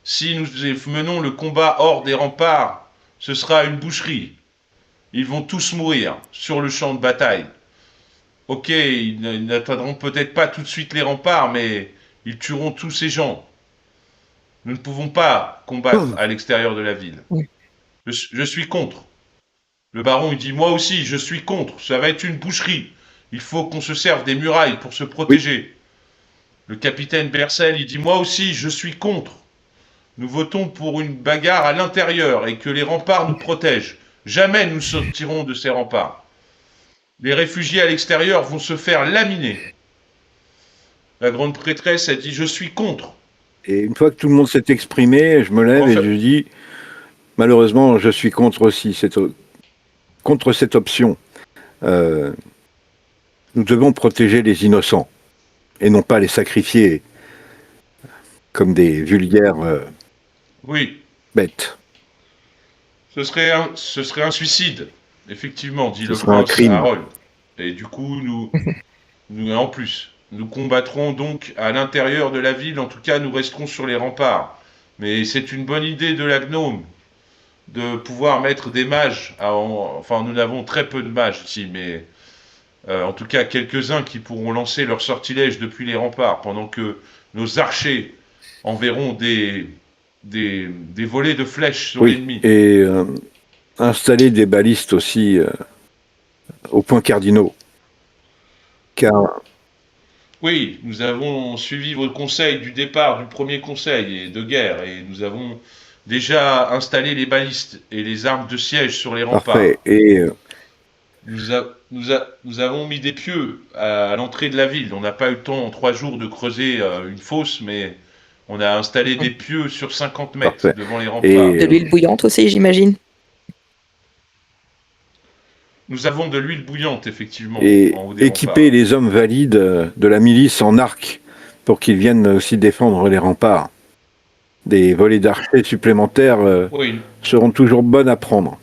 Si nous menons le combat hors des remparts, ce sera une boucherie. Ils vont tous mourir sur le champ de bataille. Ok, ils n'atteindront peut-être pas tout de suite les remparts, mais ils tueront tous ces gens. Nous ne pouvons pas combattre à l'extérieur de la ville. Oui. Je suis contre. Le baron, il dit, moi aussi, je suis contre. Ça va être une boucherie. Il faut qu'on se serve des murailles pour se protéger. Le capitaine Bercel, il dit, moi aussi, je suis contre. Nous votons pour une bagarre à l'intérieur et que les remparts nous protègent. Jamais nous sortirons de ces remparts. Les réfugiés à l'extérieur vont se faire laminer. La grande prêtresse a dit, je suis contre. Et une fois que tout le monde s'est exprimé, je me lève et je dis, malheureusement, je suis contre aussi contre cette option. Nous devons protéger les innocents et non pas les sacrifier comme des vulgaires Oui, bêtes. ce serait un suicide, effectivement, dit Ce le serait un prince crime. Harold. Et du coup, en plus, nous combattrons donc à l'intérieur de la ville. En tout cas, nous resterons sur les remparts. Mais c'est une bonne idée de la gnome de pouvoir mettre des mages. Enfin, nous n'avons très peu de mages ici, mais en tout cas quelques-uns qui pourront lancer leur sortilège depuis les remparts, pendant que nos archers enverront des volées de flèches sur l'ennemi. Et installer des balistes aussi aux points cardinaux. Car Oui, nous avons suivi vos conseils du départ du premier conseil de guerre et nous avons déjà installé les balistes et les armes de siège sur les remparts. parfait. Et Nous avons mis des pieux à l'entrée de la ville. On n'a pas eu le temps en 3 jours de creuser une fosse, mais on a installé des pieux sur 50 mètres Parfait. devant les remparts. Et De l'huile bouillante aussi, j'imagine. Nous avons de l'huile bouillante, effectivement, et en haut des équiper remparts. les hommes valides de la milice en arc pour qu'ils viennent aussi défendre les remparts. Des volées d'archers supplémentaires Oui, seront toujours bonnes à prendre.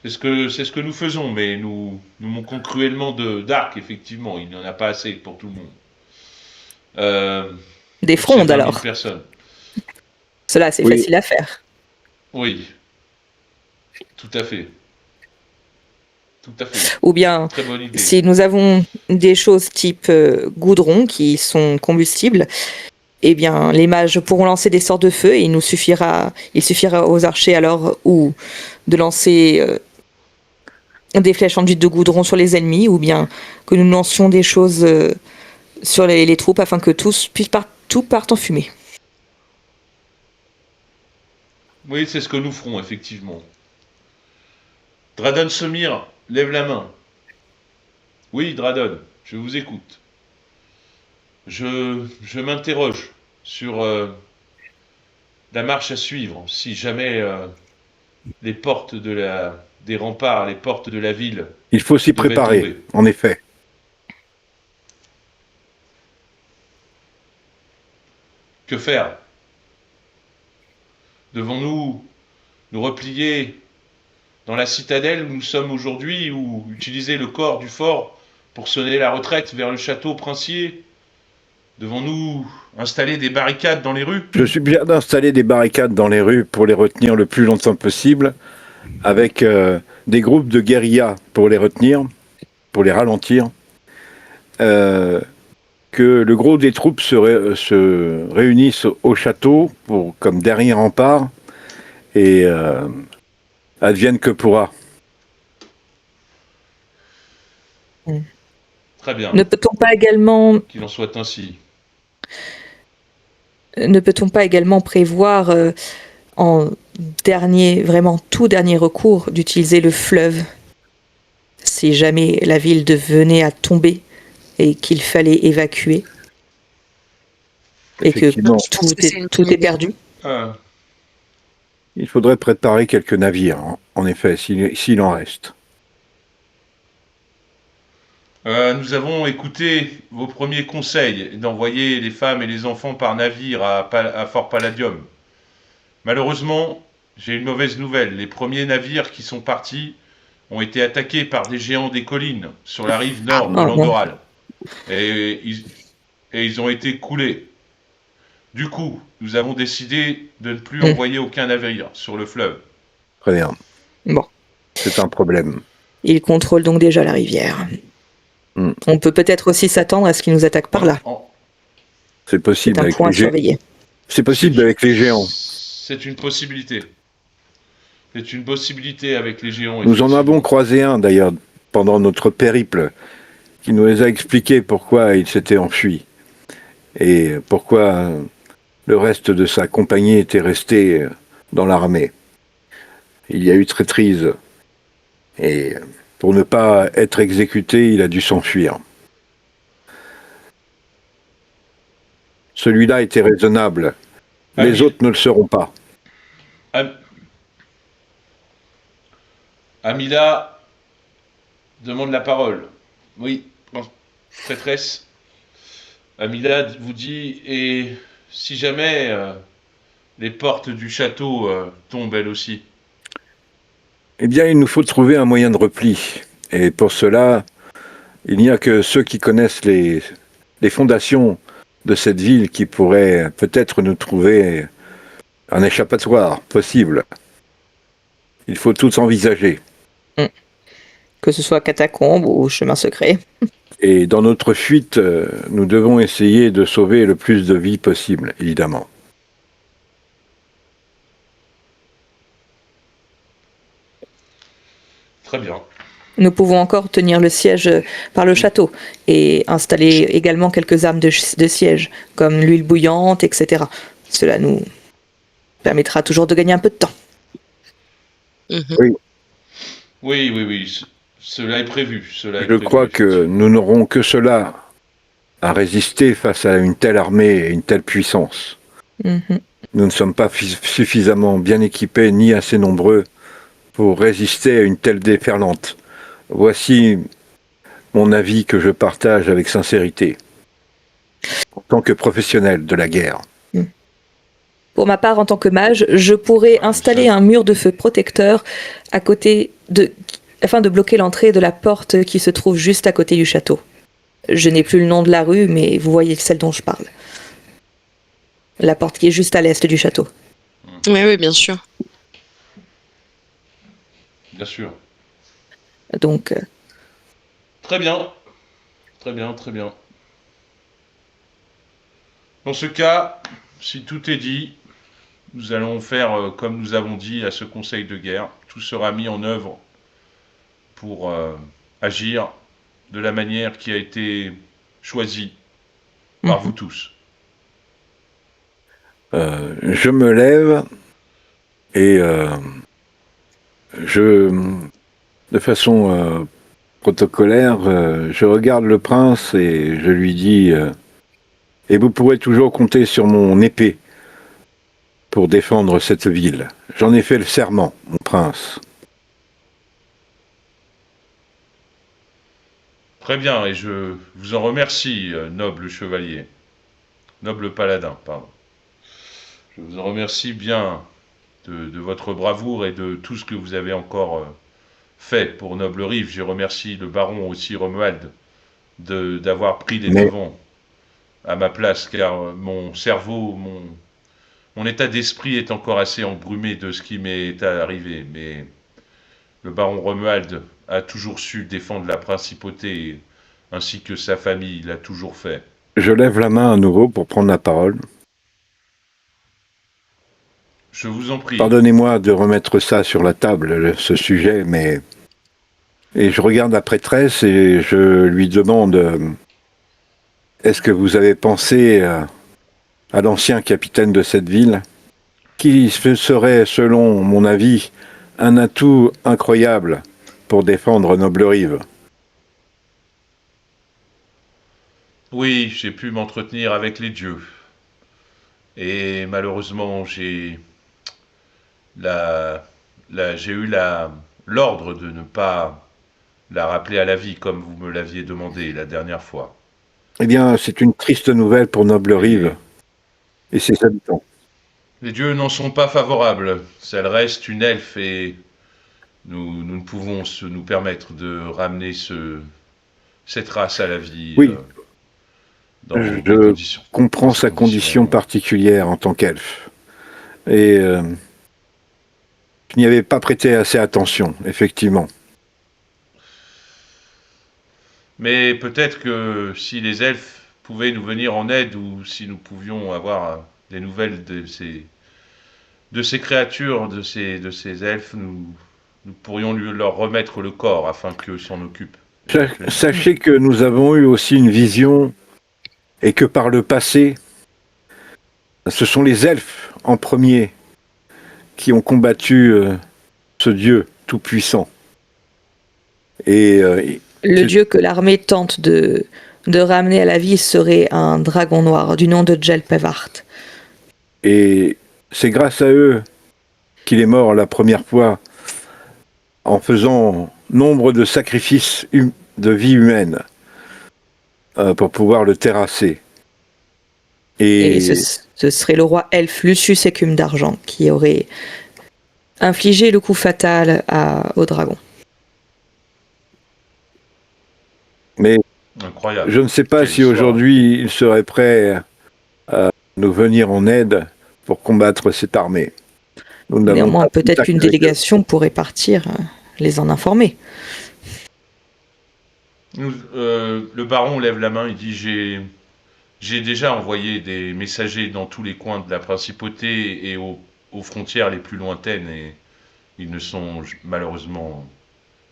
c'est ce que nous faisons, mais nous manquons cruellement d'arc, effectivement. Il n'y en a pas assez pour tout le monde. Des Pour ces frondes 20 000 alors. personnes. Cela, c'est Oui. facile à faire. Oui, tout à fait. Tout à fait. Ou bien, Très bonne idée. si nous avons des choses type goudron qui sont combustibles, eh bien, les mages pourront lancer des sorts de feu et il suffira aux archers alors ou de lancer des flèches enduites de goudron sur les ennemis, ou bien que nous lancions des choses sur les troupes afin que tout parte en fumée. Oui, c'est ce que nous ferons, effectivement. Dradon Semir, lève la main. Oui, Dradon, je vous écoute. Je m'interroge sur la marche à suivre, si jamais les portes des remparts, les portes de la ville Il faut s'y devaient préparer, tomber. en effet. Que faire? Devons-nous nous replier dans la citadelle où nous sommes aujourd'hui, ou utiliser le corps du fort pour sonner la retraite vers le château princier? Devons-nous installer des barricades dans les rues? Je suggère d'installer des barricades dans les rues pour les retenir le plus longtemps possible, avec des groupes de guérillas pour les retenir, pour les ralentir. Que le gros des troupes se réunissent au château comme dernier rempart et advienne que pourra. Très bien, Ne peut-on pas également qu'il en soit ainsi. prévoir en vraiment tout dernier recours, d'utiliser le fleuve si jamais la ville devenait à tomber et qu'il fallait évacuer et que Effectivement. Je pense que c'est une tout bonne est idée. perdu? Il faudrait préparer quelques navires, en effet, s'il en reste. Nous avons écouté vos premiers conseils d'envoyer les femmes et les enfants par navire à Fort Palladium. Malheureusement, j'ai une mauvaise nouvelle. Les premiers navires qui sont partis ont été attaqués par des géants des collines sur la rive nord de Oh non. l'Andoral. Et ils ont été coulés. Du coup, nous avons décidé de ne plus envoyer aucun navire sur le fleuve. Très bien. Bon. C'est un problème. Il contrôle donc déjà la rivière. On peut peut-être aussi s'attendre à ce qu'il nous attaque par là. C'est possible C'est un avec point à les géants. surveiller. C'est possible avec les géants. C'est une possibilité. C'est une possibilité avec les géants. Nous en effectivement. avons croisé un d'ailleurs pendant notre périple qui nous a expliqué pourquoi il s'était enfui et pourquoi le reste de sa compagnie était resté dans l'armée. Il y a eu traîtrise et pour ne pas être exécuté, il a dû s'enfuir. Celui-là était raisonnable. Les autres ne le seront pas. Amila demande la parole. Oui, prêtresse. Amila vous dit, et si jamais les portes du château tombent elles aussi? Eh bien, il nous faut trouver un moyen de repli. Et pour cela, il n'y a que ceux qui connaissent les fondations de cette ville qui pourraient peut-être nous trouver un échappatoire possible. Il faut tout envisager. Que ce soit catacombe ou chemin secret. Et dans notre fuite, nous devons essayer de sauver le plus de vies possible, évidemment. Très bien. Nous pouvons encore tenir le siège par le château et installer également quelques armes de siège, comme l'huile bouillante, etc. Cela nous permettra toujours de gagner un peu de temps. Oui. Cela est prévu. Je crois que nous n'aurons que cela à résister face à une telle armée et une telle puissance. Nous ne sommes pas suffisamment bien équipés ni assez nombreux pour résister à une telle déferlante. Voici mon avis que je partage avec sincérité, en tant que professionnel de la guerre. Pour ma part, en tant que mage, je pourrais installer un mur de feu protecteur à côté afin de bloquer l'entrée de la porte qui se trouve juste à côté du château. Je n'ai plus le nom de la rue, mais vous voyez celle dont je parle. La porte qui est juste à l'est du château. Oui, bien sûr. Bien sûr. Donc. Très bien. Dans ce cas, si tout est dit, nous allons faire comme nous avons dit à ce conseil de guerre. Tout sera mis en œuvre pour agir de la manière qui a été choisie par vous tous. Je me lève et de façon protocolaire, je regarde le prince et je lui dis et vous pourrez toujours compter sur mon épée pour défendre cette ville. J'en ai fait le serment, mon prince. Très bien, et je vous en remercie, noble chevalier. Noble paladin, pardon. Je vous en remercie bien de votre bravoure et de tout ce que vous avez encore fait pour Noble Rive. Je remercie le baron aussi Romuald d'avoir pris les devants à ma place, car mon cerveau, mon état d'esprit est encore assez embrumé de ce qui m'est arrivé. Mais le baron Romuald a toujours su défendre la principauté, ainsi que sa famille l'a toujours fait. Je lève la main à nouveau pour prendre la parole. Je vous en prie. Pardonnez-moi de remettre ça sur la table, ce sujet, mais... Et je regarde la prêtresse et je lui demande est-ce que vous avez pensé à l'ancien capitaine de cette ville, qui serait, selon mon avis, un atout incroyable pour défendre Noble Rive? Oui, j'ai pu m'entretenir avec les dieux. Et malheureusement, j'ai eu l'ordre de ne pas la rappeler à la vie, comme vous me l'aviez demandé la dernière fois. Eh bien, c'est une triste nouvelle pour Noble-Rive et ses habitants. Les dieux n'en sont pas favorables. Elle reste une elfe et nous ne pouvons nous permettre de ramener cette race à la vie Oui. Dans des Je conditions. comprends sa condition particulière en tant qu'elfe. Et je n'y avais pas prêté assez attention, effectivement. Mais peut-être que si les elfes pouvaient nous venir en aide ou si nous pouvions avoir des nouvelles de ces créatures, de ces elfes, nous pourrions leur remettre le corps afin qu'eux s'en occupent. Sachez que nous avons eu aussi une vision et que par le passé, ce sont les elfes en premier qui ont combattu ce dieu tout-puissant. Et Le dieu que l'armée tente de ramener à la vie serait un dragon noir du nom de Jelpevart. Et c'est grâce à eux qu'il est mort la première fois en faisant nombre de sacrifices de vie humaine pour pouvoir le terrasser. Et ce serait le roi elfe Lucius Écume d'Argent qui aurait infligé le coup fatal au dragon. Mais incroyable. Je ne sais pas si aujourd'hui il serait prêt à nous venir en aide pour combattre cette armée. Néanmoins, peut-être qu'une délégation pourrait partir les en informer. Le baron lève la main, il dit j'ai déjà envoyé des messagers dans tous les coins de la principauté et aux frontières les plus lointaines et ils ne sont malheureusement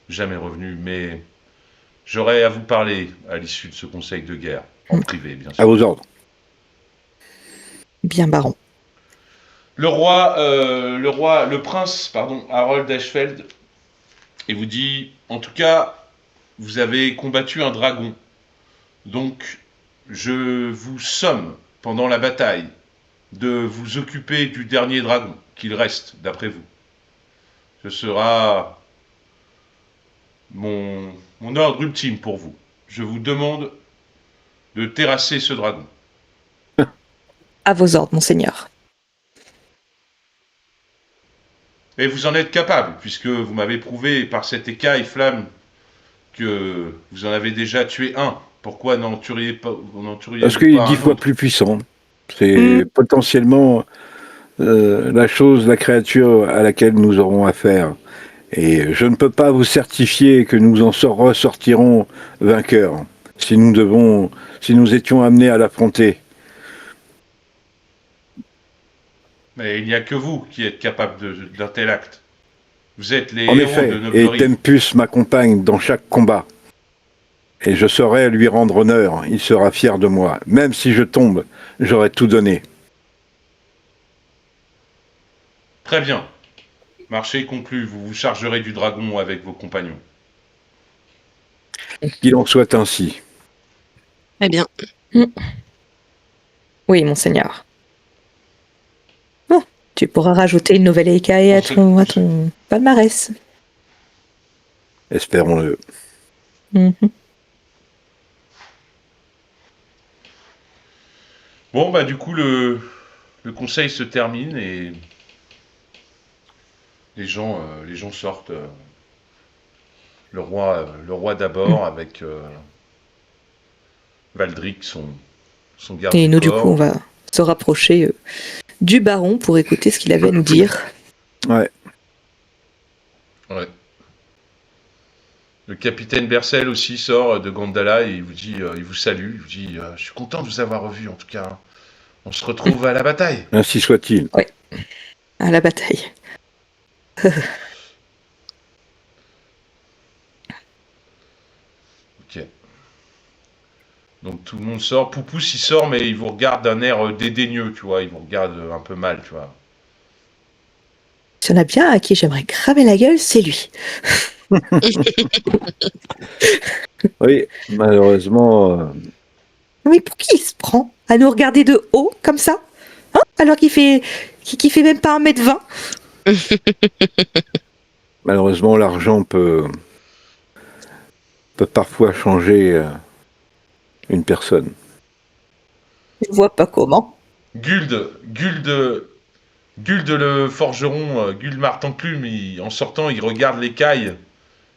jamais revenus, mais j'aurai à vous parler à l'issue de ce conseil de guerre, en privé bien sûr. À vos ordres. Bien, baron. Le prince, Harold Ashfeld, et vous dit, en tout cas, vous avez combattu un dragon, donc je vous somme pendant la bataille de vous occuper du dernier dragon qu'il reste, d'après vous. Ce sera mon ordre ultime pour vous. Je vous demande de terrasser ce dragon. À vos ordres, monseigneur. Et vous en êtes capable, puisque vous m'avez prouvé par cette écaille flamme que vous en avez déjà tué un. Pourquoi n'en tueriez pas Parce qu'il est 10 fois plus puissant. C'est potentiellement la créature à laquelle nous aurons affaire. Et je ne peux pas vous certifier que nous en ressortirons vainqueurs si nous étions amenés à l'affronter. Mais il n'y a que vous qui êtes capable d'un tel acte. Vous êtes les en héros effet, de et Noble-Rive. Tempus m'accompagne dans chaque combat. Et je saurai lui rendre honneur, il sera fier de moi. Même si je tombe, j'aurai tout donné. Très bien. Marché conclu, vous vous chargerez du dragon avec vos compagnons. Qu'il en soit ainsi. Très bien. Oui, monseigneur. Bon, tu pourras rajouter une nouvelle écaille à ton palmarès. Espérons-le. Bon, du coup, le conseil se termine et les gens sortent. Le roi d'abord avec Valdric, son garde Et du nous, corps. du coup, on va se rapprocher du baron pour écouter ce qu'il avait à nous dire. Ouais. Le capitaine Bercel aussi sort de Gandala et il vous dit, il vous salue, il vous dit, je suis content de vous avoir revu en tout cas. On se retrouve à la bataille. Ainsi soit-il. Oui, à la bataille. Ok. Donc tout le monde sort. Poupous il sort mais il vous regarde d'un air dédaigneux, tu vois. Il vous regarde un peu mal, tu vois. S'il y en a bien à qui j'aimerais cramer la gueule, c'est lui. Oui, malheureusement. Mais pour qui il se prend à nous regarder de haut, comme ça, hein, alors qu'il fait même pas 1m20. Malheureusement, l'argent peut peut parfois changer une personne. Je ne vois pas comment. Gulde le forgeron, Gulde Martenclume, en sortant, il regarde l'écaille.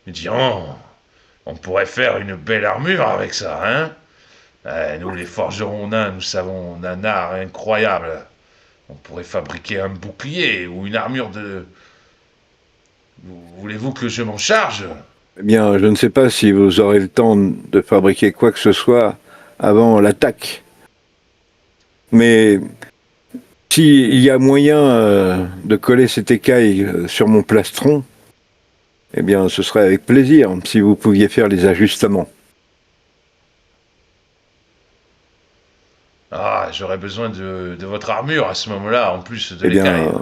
Il dit, oh, on pourrait faire une belle armure avec ça, hein? Nous, les forgerons nains, nous savons un art incroyable. On pourrait fabriquer un bouclier ou une armure de... Voulez-vous que je m'en charge? Eh bien, je ne sais pas si vous aurez le temps de fabriquer quoi que ce soit avant l'attaque. Mais s'il y a moyen de coller cette écaille sur mon plastron, eh bien, ce serait avec plaisir si vous pouviez faire les ajustements. Ah, j'aurais besoin de votre armure à ce moment-là, en plus de Eh bien, l'écaille.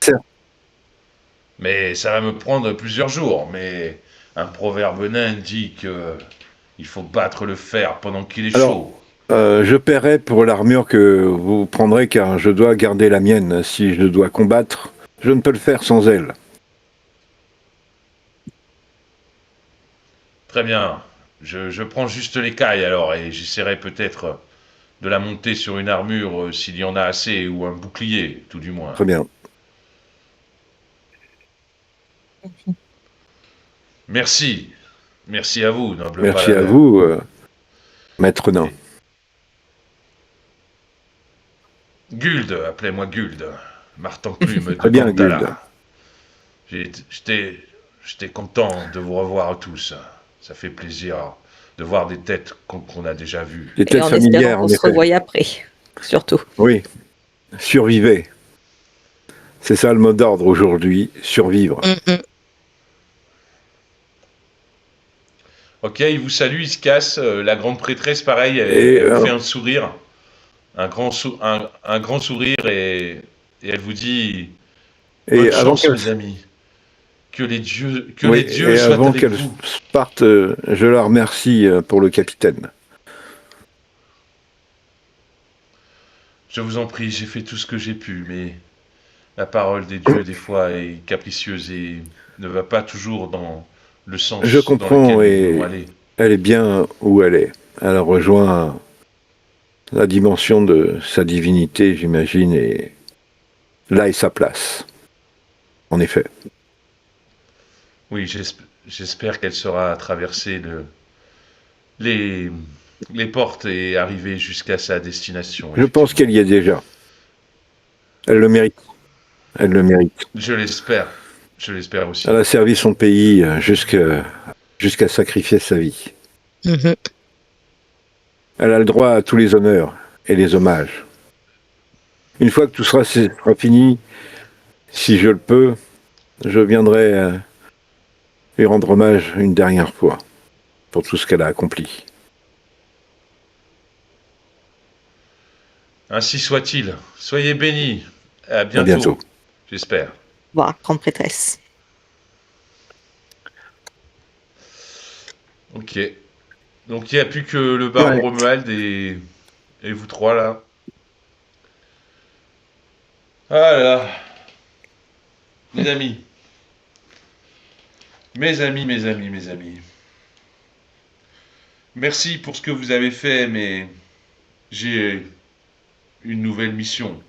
certes, Mais ça va me prendre plusieurs jours. Mais un proverbe nain dit que il faut battre le fer pendant qu'il est alors, chaud. je paierai pour l'armure que vous prendrez car je dois garder la mienne. Si je dois combattre, je ne peux le faire sans elle. Très bien. Je prends juste l'écaille alors et j'essaierai peut-être de la monter sur une armure s'il y en a assez ou un bouclier, tout du moins. Très bien. Merci. Merci à vous, noble Merci à paladin. vous, maître nain. Gulde, appelez-moi Gulde. Martenclume de Très bien, Gandala. Gulde. J'étais content de vous revoir tous. Ça fait plaisir de voir des têtes qu'on a déjà vues. Des Et têtes en familières, espérant en qu'on se effet. revoie après, surtout. Oui, survivez. C'est ça le mot d'ordre aujourd'hui, survivre. Ok, il vous salue, il se casse. La grande prêtresse, pareil, Et elle vous fait un sourire. Un grand sourire et elle vous dit bonne avant chance, qu'elle mes amis. Que les dieux et soient avant avec qu'elle vous. parte, je la remercie pour le capitaine. Je vous en prie, j'ai fait tout ce que j'ai pu, mais la parole des dieux, des fois, est capricieuse et ne va pas toujours dans le sens Je dans lequel comprends nous voulons et aller. elle est bien où elle est. Elle a rejoint la dimension de sa divinité, j'imagine, et là est sa place. En effet. Oui, j'espère qu'elle saura traverser les, les portes et arriver jusqu'à sa destination, Je pense effectivement. qu'elle y est déjà. Elle le mérite. Elle le mérite. Je l'espère. Je l'espère aussi. Elle a servi son pays jusqu'à sacrifier sa vie. Mhm. Elle a le droit à tous les honneurs et les hommages. Une fois que tout sera fini, si je le peux, je viendrai lui rendre hommage une dernière fois pour tout ce qu'elle a accompli. Ainsi soit-il. Soyez bénis. À À bientôt, bientôt. j'espère. Voilà, grande prêtresse. Ok. Donc il n'y a plus que le baron Romuald et vous trois là. Ah là là. Mes amis. Mes amis, mes amis, mes amis. Merci pour ce que vous avez fait, mais j'ai une nouvelle mission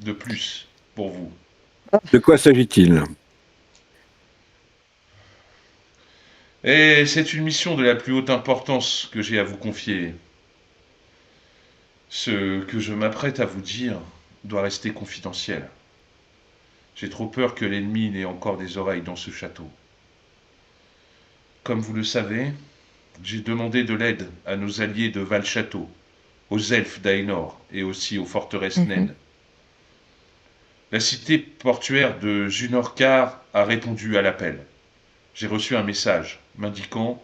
de plus pour vous. De quoi s'agit-il? Et c'est une mission de la plus haute importance que j'ai à vous confier. Ce que je m'apprête à vous dire doit rester confidentiel. J'ai trop peur que l'ennemi n'ait encore des oreilles dans ce château. Comme vous le savez, j'ai demandé de l'aide à nos alliés de Val-Château, aux elfes d'Aenor et aussi aux forteresses naines. La cité portuaire de Junorkar a répondu à l'appel. J'ai reçu un message m'indiquant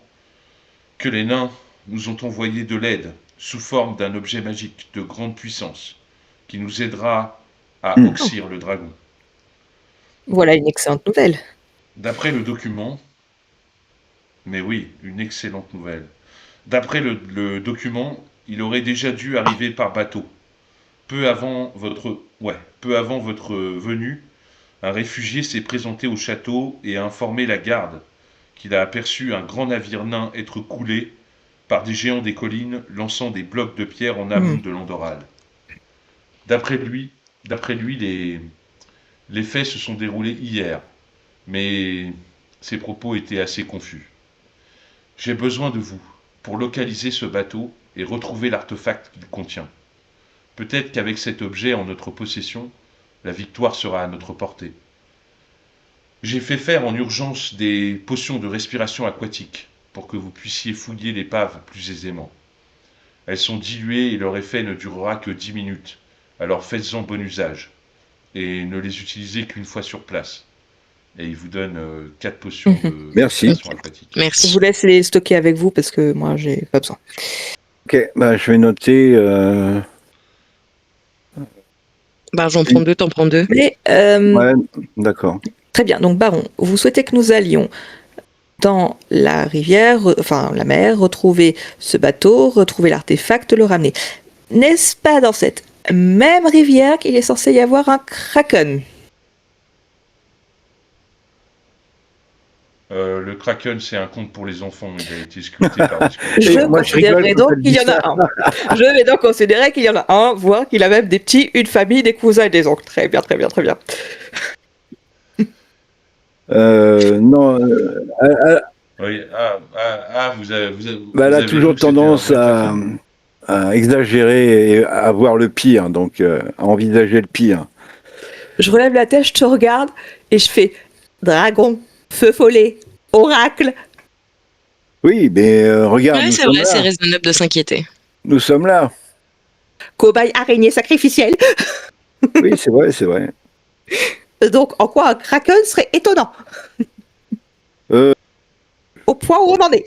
que les nains nous ont envoyé de l'aide sous forme d'un objet magique de grande puissance qui nous aidera à oxyre le dragon. Voilà une excellente nouvelle. D'après le document, mais oui, une excellente nouvelle. D'après le document, il aurait déjà dû arriver par bateau. Peu avant votre venue, un réfugié s'est présenté au château et a informé la garde qu'il a aperçu un grand navire nain être coulé par des géants des collines lançant des blocs de pierre en amont de l'Andoral. D'après lui, les faits se sont déroulés hier, mais ses propos étaient assez confus. J'ai besoin de vous pour localiser ce bateau et retrouver l'artefact qu'il contient. Peut-être qu'avec cet objet en notre possession, la victoire sera à notre portée. J'ai fait faire en urgence des potions de respiration aquatique pour que vous puissiez fouiller l'épave plus aisément. Elles sont diluées et leur effet ne durera que 10 minutes, alors faites-en bon usage et ne les utilisez qu'une fois sur place. Et il vous donne 4 potions de Merci. respiration aquatique. Je Merci. vous laisse les stocker avec vous parce que moi, j'ai pas besoin. Ok, bah, je vais noter. Bah, j'en prends 2, t'en prends 2. Mais, Ouais, d'accord. très bien. Donc, Baron, vous souhaitez que nous allions dans la rivière, enfin la mer, retrouver ce bateau, retrouver l'artefact, le ramener. N'est-ce pas dans cette même rivière qu'il est censé y avoir un kraken? Le Kraken, c'est un conte pour les enfants. Il a été sculpté par des sculpteurs. Je Moi, je considérerai rigole quand donc elle qu'il y dit en ça. a un. Je vais donc considérer qu'il y en a un, voire qu'il a même des petits, une famille, des cousins et des oncles. Très bien, très bien, très bien. Non, Oui, vous avez. bah, elle a toujours tendance à exagérer et à voir le pire, donc à envisager le pire. Je relève la tête, je te regarde et je fais dragon, feu follet, oracle. Oui, mais regarde, Ouais, nous c'est sommes vrai, c'est là. raisonnable de s'inquiéter. Nous sommes là. Cobaye araignée sacrificielle. Oui, c'est vrai, c'est vrai. Donc, en quoi un kraken serait étonnant? Euh. Au point où on en est.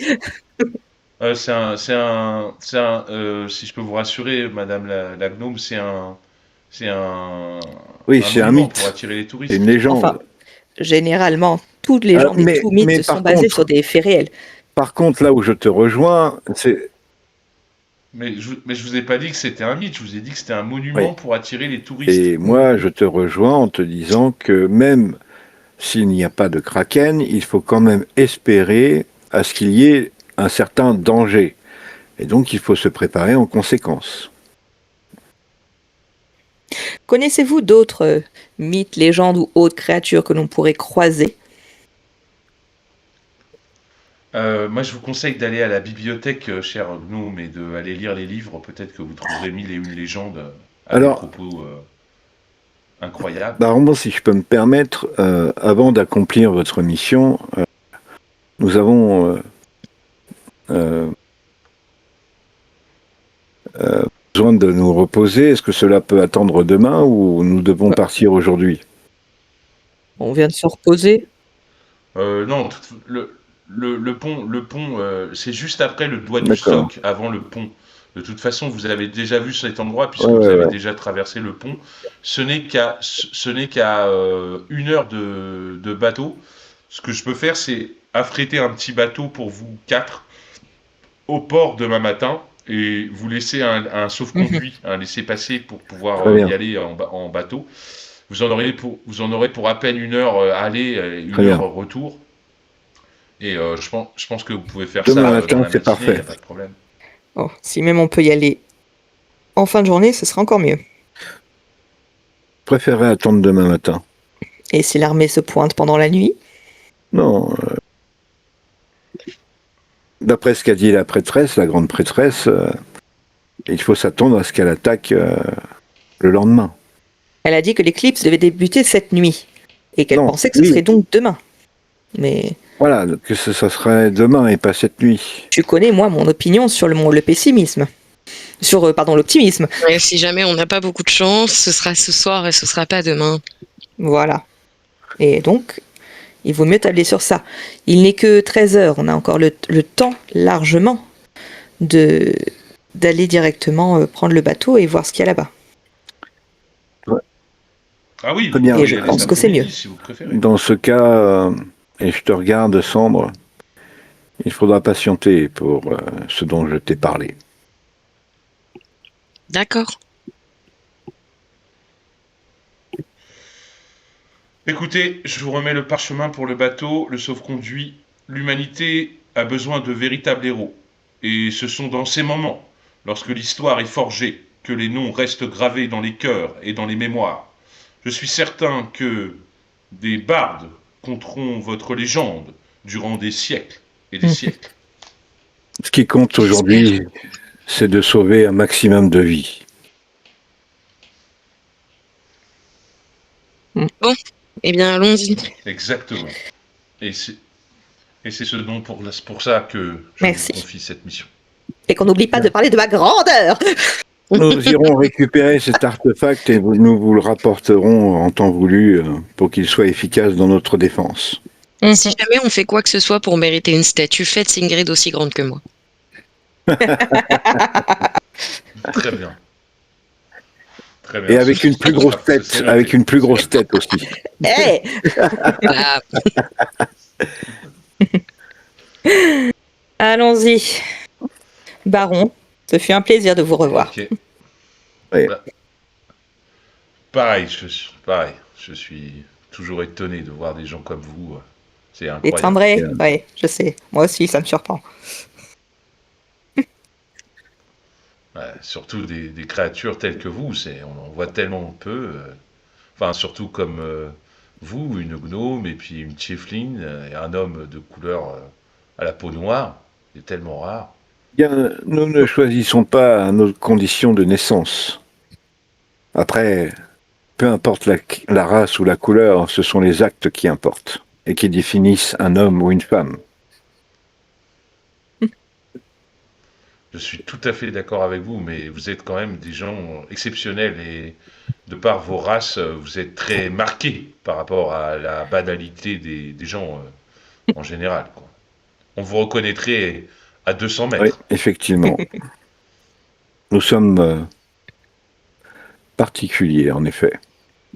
Si je peux vous rassurer, Madame la gnome, c'est un Oui, c'est un monument mythe. pour attirer les touristes. C'est une légende. Enfin, généralement, toutes les légendes et tous mythes mais sont par basés contre- sur des faits réels. Par contre, là où je te rejoins, c'est Mais je vous ai pas dit que c'était un mythe, je vous ai dit que c'était un monument Oui. pour attirer les touristes. et moi, je te rejoins en te disant que même s'il n'y a pas de kraken, il faut quand même espérer à ce qu'il y ait un certain danger. Et donc, il faut se préparer en conséquence. Connaissez-vous d'autres mythes, légendes ou autres créatures que l'on pourrait croiser? Moi, je vous conseille d'aller à la bibliothèque, cher gnome, et d'aller lire les livres. Peut-être que vous trouverez 1001 légendes à Alors- des propos incroyables. Baron, si je peux me permettre, avant d'accomplir votre mission, nous avons besoin de nous reposer. Est-ce que cela peut attendre demain ou nous devons partir aujourd'hui? On vient de se reposer. Non, le pont, c'est juste après le doigt du D'accord. soc, avant le pont. De toute façon, vous avez déjà vu cet endroit puisque Ouais, vous avez ouais. déjà traversé le pont. Ce n'est qu'à 1 heure de bateau. Ce que je peux faire, c'est affréter un petit bateau pour vous 4 au port demain matin et vous laisser un sauf-conduit, un laissez-passer pour pouvoir Très bien. y aller en bateau. Vous en aurez pour à peine 1 heure aller et 1 Très bien. heure retour. Et je pense que vous pouvez faire Demain ça matin, dans la c'est matinée, parfait. y a pas de problème. Oh, si même on peut y aller en fin de journée, ce sera encore mieux. Je préférerais attendre demain matin. Et si l'armée se pointe pendant la nuit? Non. D'après ce qu'a dit la prêtresse, la grande prêtresse, il faut s'attendre à ce qu'elle attaque le lendemain. Elle a dit que l'éclipse devait débuter cette nuit et qu'elle Non, pensait que ce oui. serait donc demain. Mais Voilà, que ça serait demain et pas cette nuit. tu connais, moi, mon opinion sur le pessimisme. Sur, pardon, l'optimisme. Et si jamais on n'a pas beaucoup de chance, ce sera ce soir et ce sera pas demain. Voilà. Et donc, il vaut mieux tabler sur ça. Il n'est que 13 heures. On a encore le temps, largement, d'aller directement prendre le bateau et voir ce qu'il y a là-bas. Ah oui, Très bien. vous Et je pouvez pense aller que c'est mieux. si vous préférez. Dans ce cas, et je te regarde, Sambre, il faudra patienter pour ce dont je t'ai parlé. D'accord. Écoutez, je vous remets le parchemin pour le bateau, le sauf-conduit l'humanité a besoin de véritables héros. Et ce sont dans ces moments, lorsque l'histoire est forgée, que les noms restent gravés dans les cœurs et dans les mémoires. Je suis certain que des bardes compteront votre légende durant des siècles et des siècles. Ce qui compte aujourd'hui, c'est de sauver un maximum de vies. Eh bien, allons-y. Exactement. Et c'est ce dont pour ça que je Merci. vous confie cette mission. Et qu'on n'oublie pas de parler de ma grandeur. Nous irons récupérer cet artefact et nous vous le rapporterons en temps voulu pour qu'il soit efficace dans notre défense. Si jamais on fait quoi que ce soit pour mériter une statue, faites Sigrid aussi grande que moi. Très bien. Très bien. Et avec une plus grosse tête, avec une plus grosse tête aussi. Hey Ah, Allons-y. Baron, ce fut un plaisir de vous revoir. Ok. Ouais. Bah, pareil, je suis toujours étonné de voir des gens comme vous. C'est Et incroyable. timbré, oui, je sais. Moi aussi, ça me surprend. Ouais, surtout des créatures telles que vous, on en voit tellement peu. Enfin, surtout comme vous, une gnome et puis une tiefling et un homme de couleur à la peau noire. C'est tellement rare. Bien, nous ne choisissons pas nos conditions de naissance. Après, peu importe la race ou la couleur, ce sont les actes qui importent et qui définissent un homme ou une femme. Je suis tout à fait d'accord avec vous, mais vous êtes quand même des gens exceptionnels et de par vos races, vous êtes très marqués par rapport à la banalité des gens en général, quoi. On vous reconnaîtrait à 200 Oui, mètres. effectivement. Nous sommes particuliers, en effet.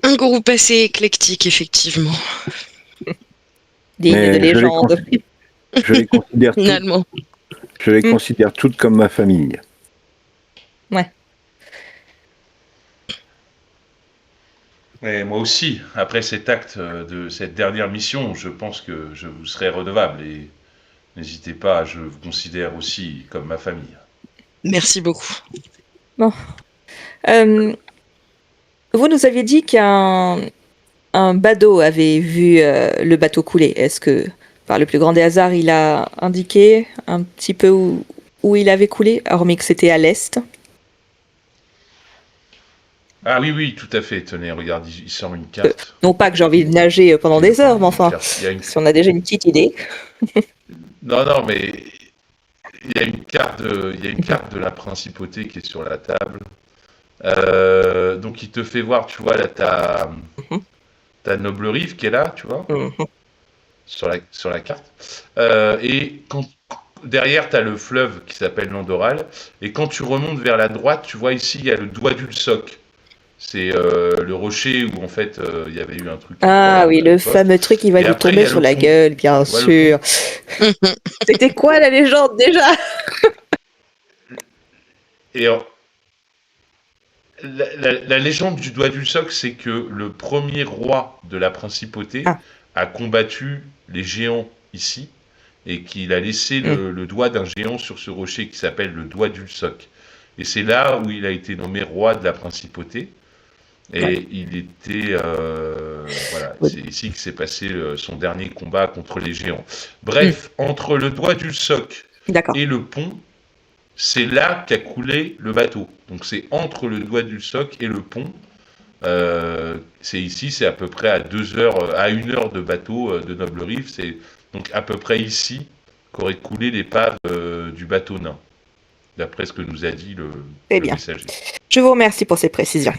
un groupe assez éclectique, effectivement. Digne Mais de légende. Je les considère toutes, Finalement. je les considère toutes comme ma famille. Et moi aussi, après cet acte de cette dernière mission, je pense que je vous serai redevable et n'hésitez pas, je vous considère aussi comme ma famille. Merci beaucoup. Euh, vous nous aviez dit qu'un badaud avait vu le bateau couler. Est-ce que, par le plus grand des hasards, il a indiqué un petit peu où il avait coulé, hormis que c'était à l'est? Ah oui, oui, tout à fait. Tenez, regarde, il sort une carte. Non pas que j'ai envie de nager pendant des heures, mais enfin, Il y a une- si on a déjà une petite idée. Non, non, mais il y a une carte de la principauté qui est sur la table. Donc il te fait voir, tu vois, là, ta noble rive qui est là, tu vois, sur la carte. Et derrière, tu as le fleuve qui s'appelle l'Andoral. Et quand tu remontes vers la droite, tu vois ici, il y a le doigt du soc. C'est le rocher où en fait il y avait eu un truc. Ah oui, le l'époque. fameux truc qui va Et lui après, il y tomber a sur le la pont. gueule, bien Ouais, le sûr. C'était quoi la légende déjà? Et la légende du doigt du soc, c'est que le premier roi de la principauté Ah. a combattu les géants ici et qu'il a laissé le doigt d'un géant sur ce rocher qui s'appelle le doigt du soc. Et c'est là où il a été nommé roi de la principauté. Et il était. Voilà, c'est ici que s'est passé son dernier combat contre les géants. Bref, entre le doigt du soc D'accord. et le pont, c'est là qu'a coulé le bateau. Donc c'est entre le doigt du soc et le pont. C'est ici, c'est à peu près à 2 heures, à 1 heure de bateau de Noble Rive. C'est donc à peu près ici qu'aurait coulé l'épave du bateau nain, d'après ce que nous a dit le bien. messager. Je vous remercie pour ces précisions.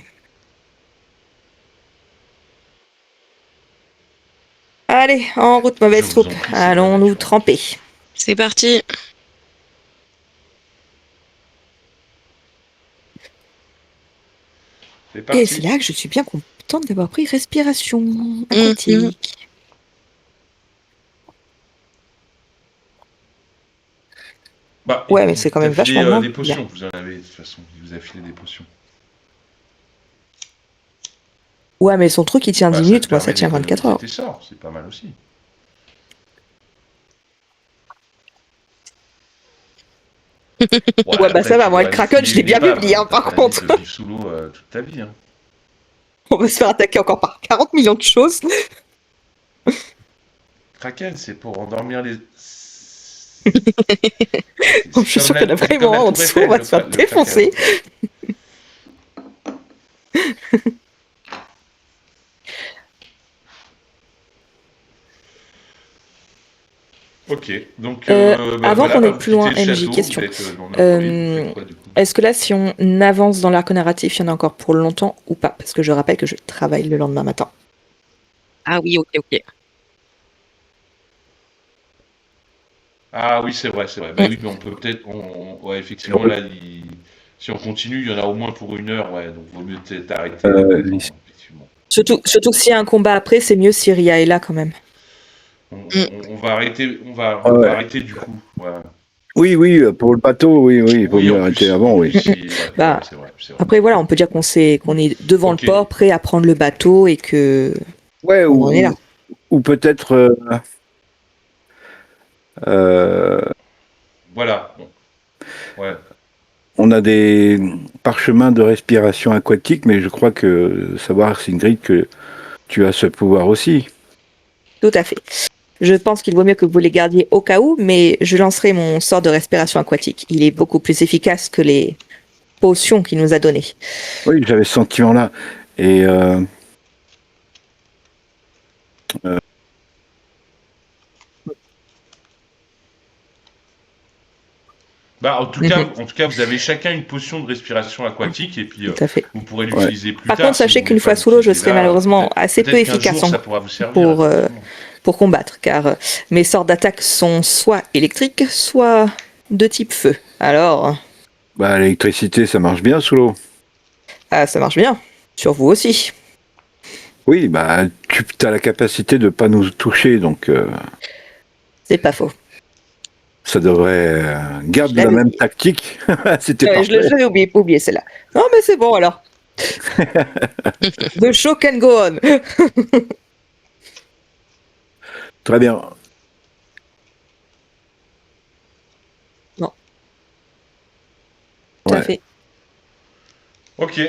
Allez, en route, mauvaise Je vous en troupe. prie, c'est Allons-nous bien. tremper. C'est parti. C'est Et parti. c'est là que je suis bien contente d'avoir pris respiration aquatique. Bah, Ouais, il- mais il c'est quand t'a même filé, vachement moins des potions, bien. vous en avez de toute façon. Il vous a filé des potions. Ouais, mais son truc, il tient Bah, 10 ça minutes, te moi, ça permet tient 24 heures. d'économiser tes sorts, c'est pas mal aussi. Ouais, bah ça va, moi, le Kraken, je l'ai bien vu venir, par contre. Tu vas vivre sous l'eau toute ta vie. Hein. On va se faire attaquer encore par 40 millions de choses. Kraken, c'est pour endormir les. Je suis sûr qu'il y en a vraiment un en dessous, on va se faire défoncer. Ok, donc avant qu'on voilà, aille plus loin, quitter le MJ, château, question. vous êtes dans l'inconnu, vous faites quoi, du coup Est-ce que là, si on avance dans l'arc narratif, il y en a encore pour longtemps ou pas? Parce que je rappelle que je travaille le lendemain matin. Ah oui, ok, ok. Ah oui, c'est vrai, c'est vrai. Bah oui, mais on peut peut-être. Ouais, effectivement, là, si on continue, il y en a au moins pour 1 heure, ouais, donc vaut mieux peut-être arrêter. Effectivement. Surtout que s'il y a un combat après, c'est mieux si Ria est là quand même. On va arrêter, on va ouais. arrêter du coup. Voilà. Oui, pour le bateau, oui, il faut Oui, mieux en arrêter plus, avant, oui. c'est vrai, Bah, c'est vrai. Après, voilà, on peut dire qu'on est devant Ok. le port, prêt à prendre le bateau et que Ouais, on est là. ou peut-être Voilà. Bon. Ouais. on a des parchemins de respiration aquatique, mais je crois que savoir, Sigrid, que tu as ce pouvoir aussi. Tout à fait. Je pense qu'il vaut mieux que vous les gardiez au cas où, mais je lancerai mon sort de respiration aquatique. Il est beaucoup plus efficace que les potions qu'il nous a données. Oui, j'avais ce sentiment-là. Et Bah, en tout cas, vous avez chacun une potion de respiration aquatique et puis Tout à fait. vous pourrez l'utiliser plus Par tard. contre, si sachez vous qu'une voulez fois pas sous l'eau, je l'utiliser serai là. malheureusement assez peu Peut-être qu'un efficace jour, ça pourra vous servir. pour, effectivement. pour combattre, car mes sorts d'attaque sont soit électriques, soit de type feu. Alors, bah, l'électricité, ça marche bien sous l'eau. ça marche bien. Sur vous aussi. Oui, bah, tu as la capacité de ne pas nous toucher, donc C'est pas faux. ça devrait garde Je la l'avais même oublié. tactique. C'était Je parfait. l'avais oublié celle-là. Non, mais c'est bon alors. The show can go on. Très bien. Tout à fait. Ok.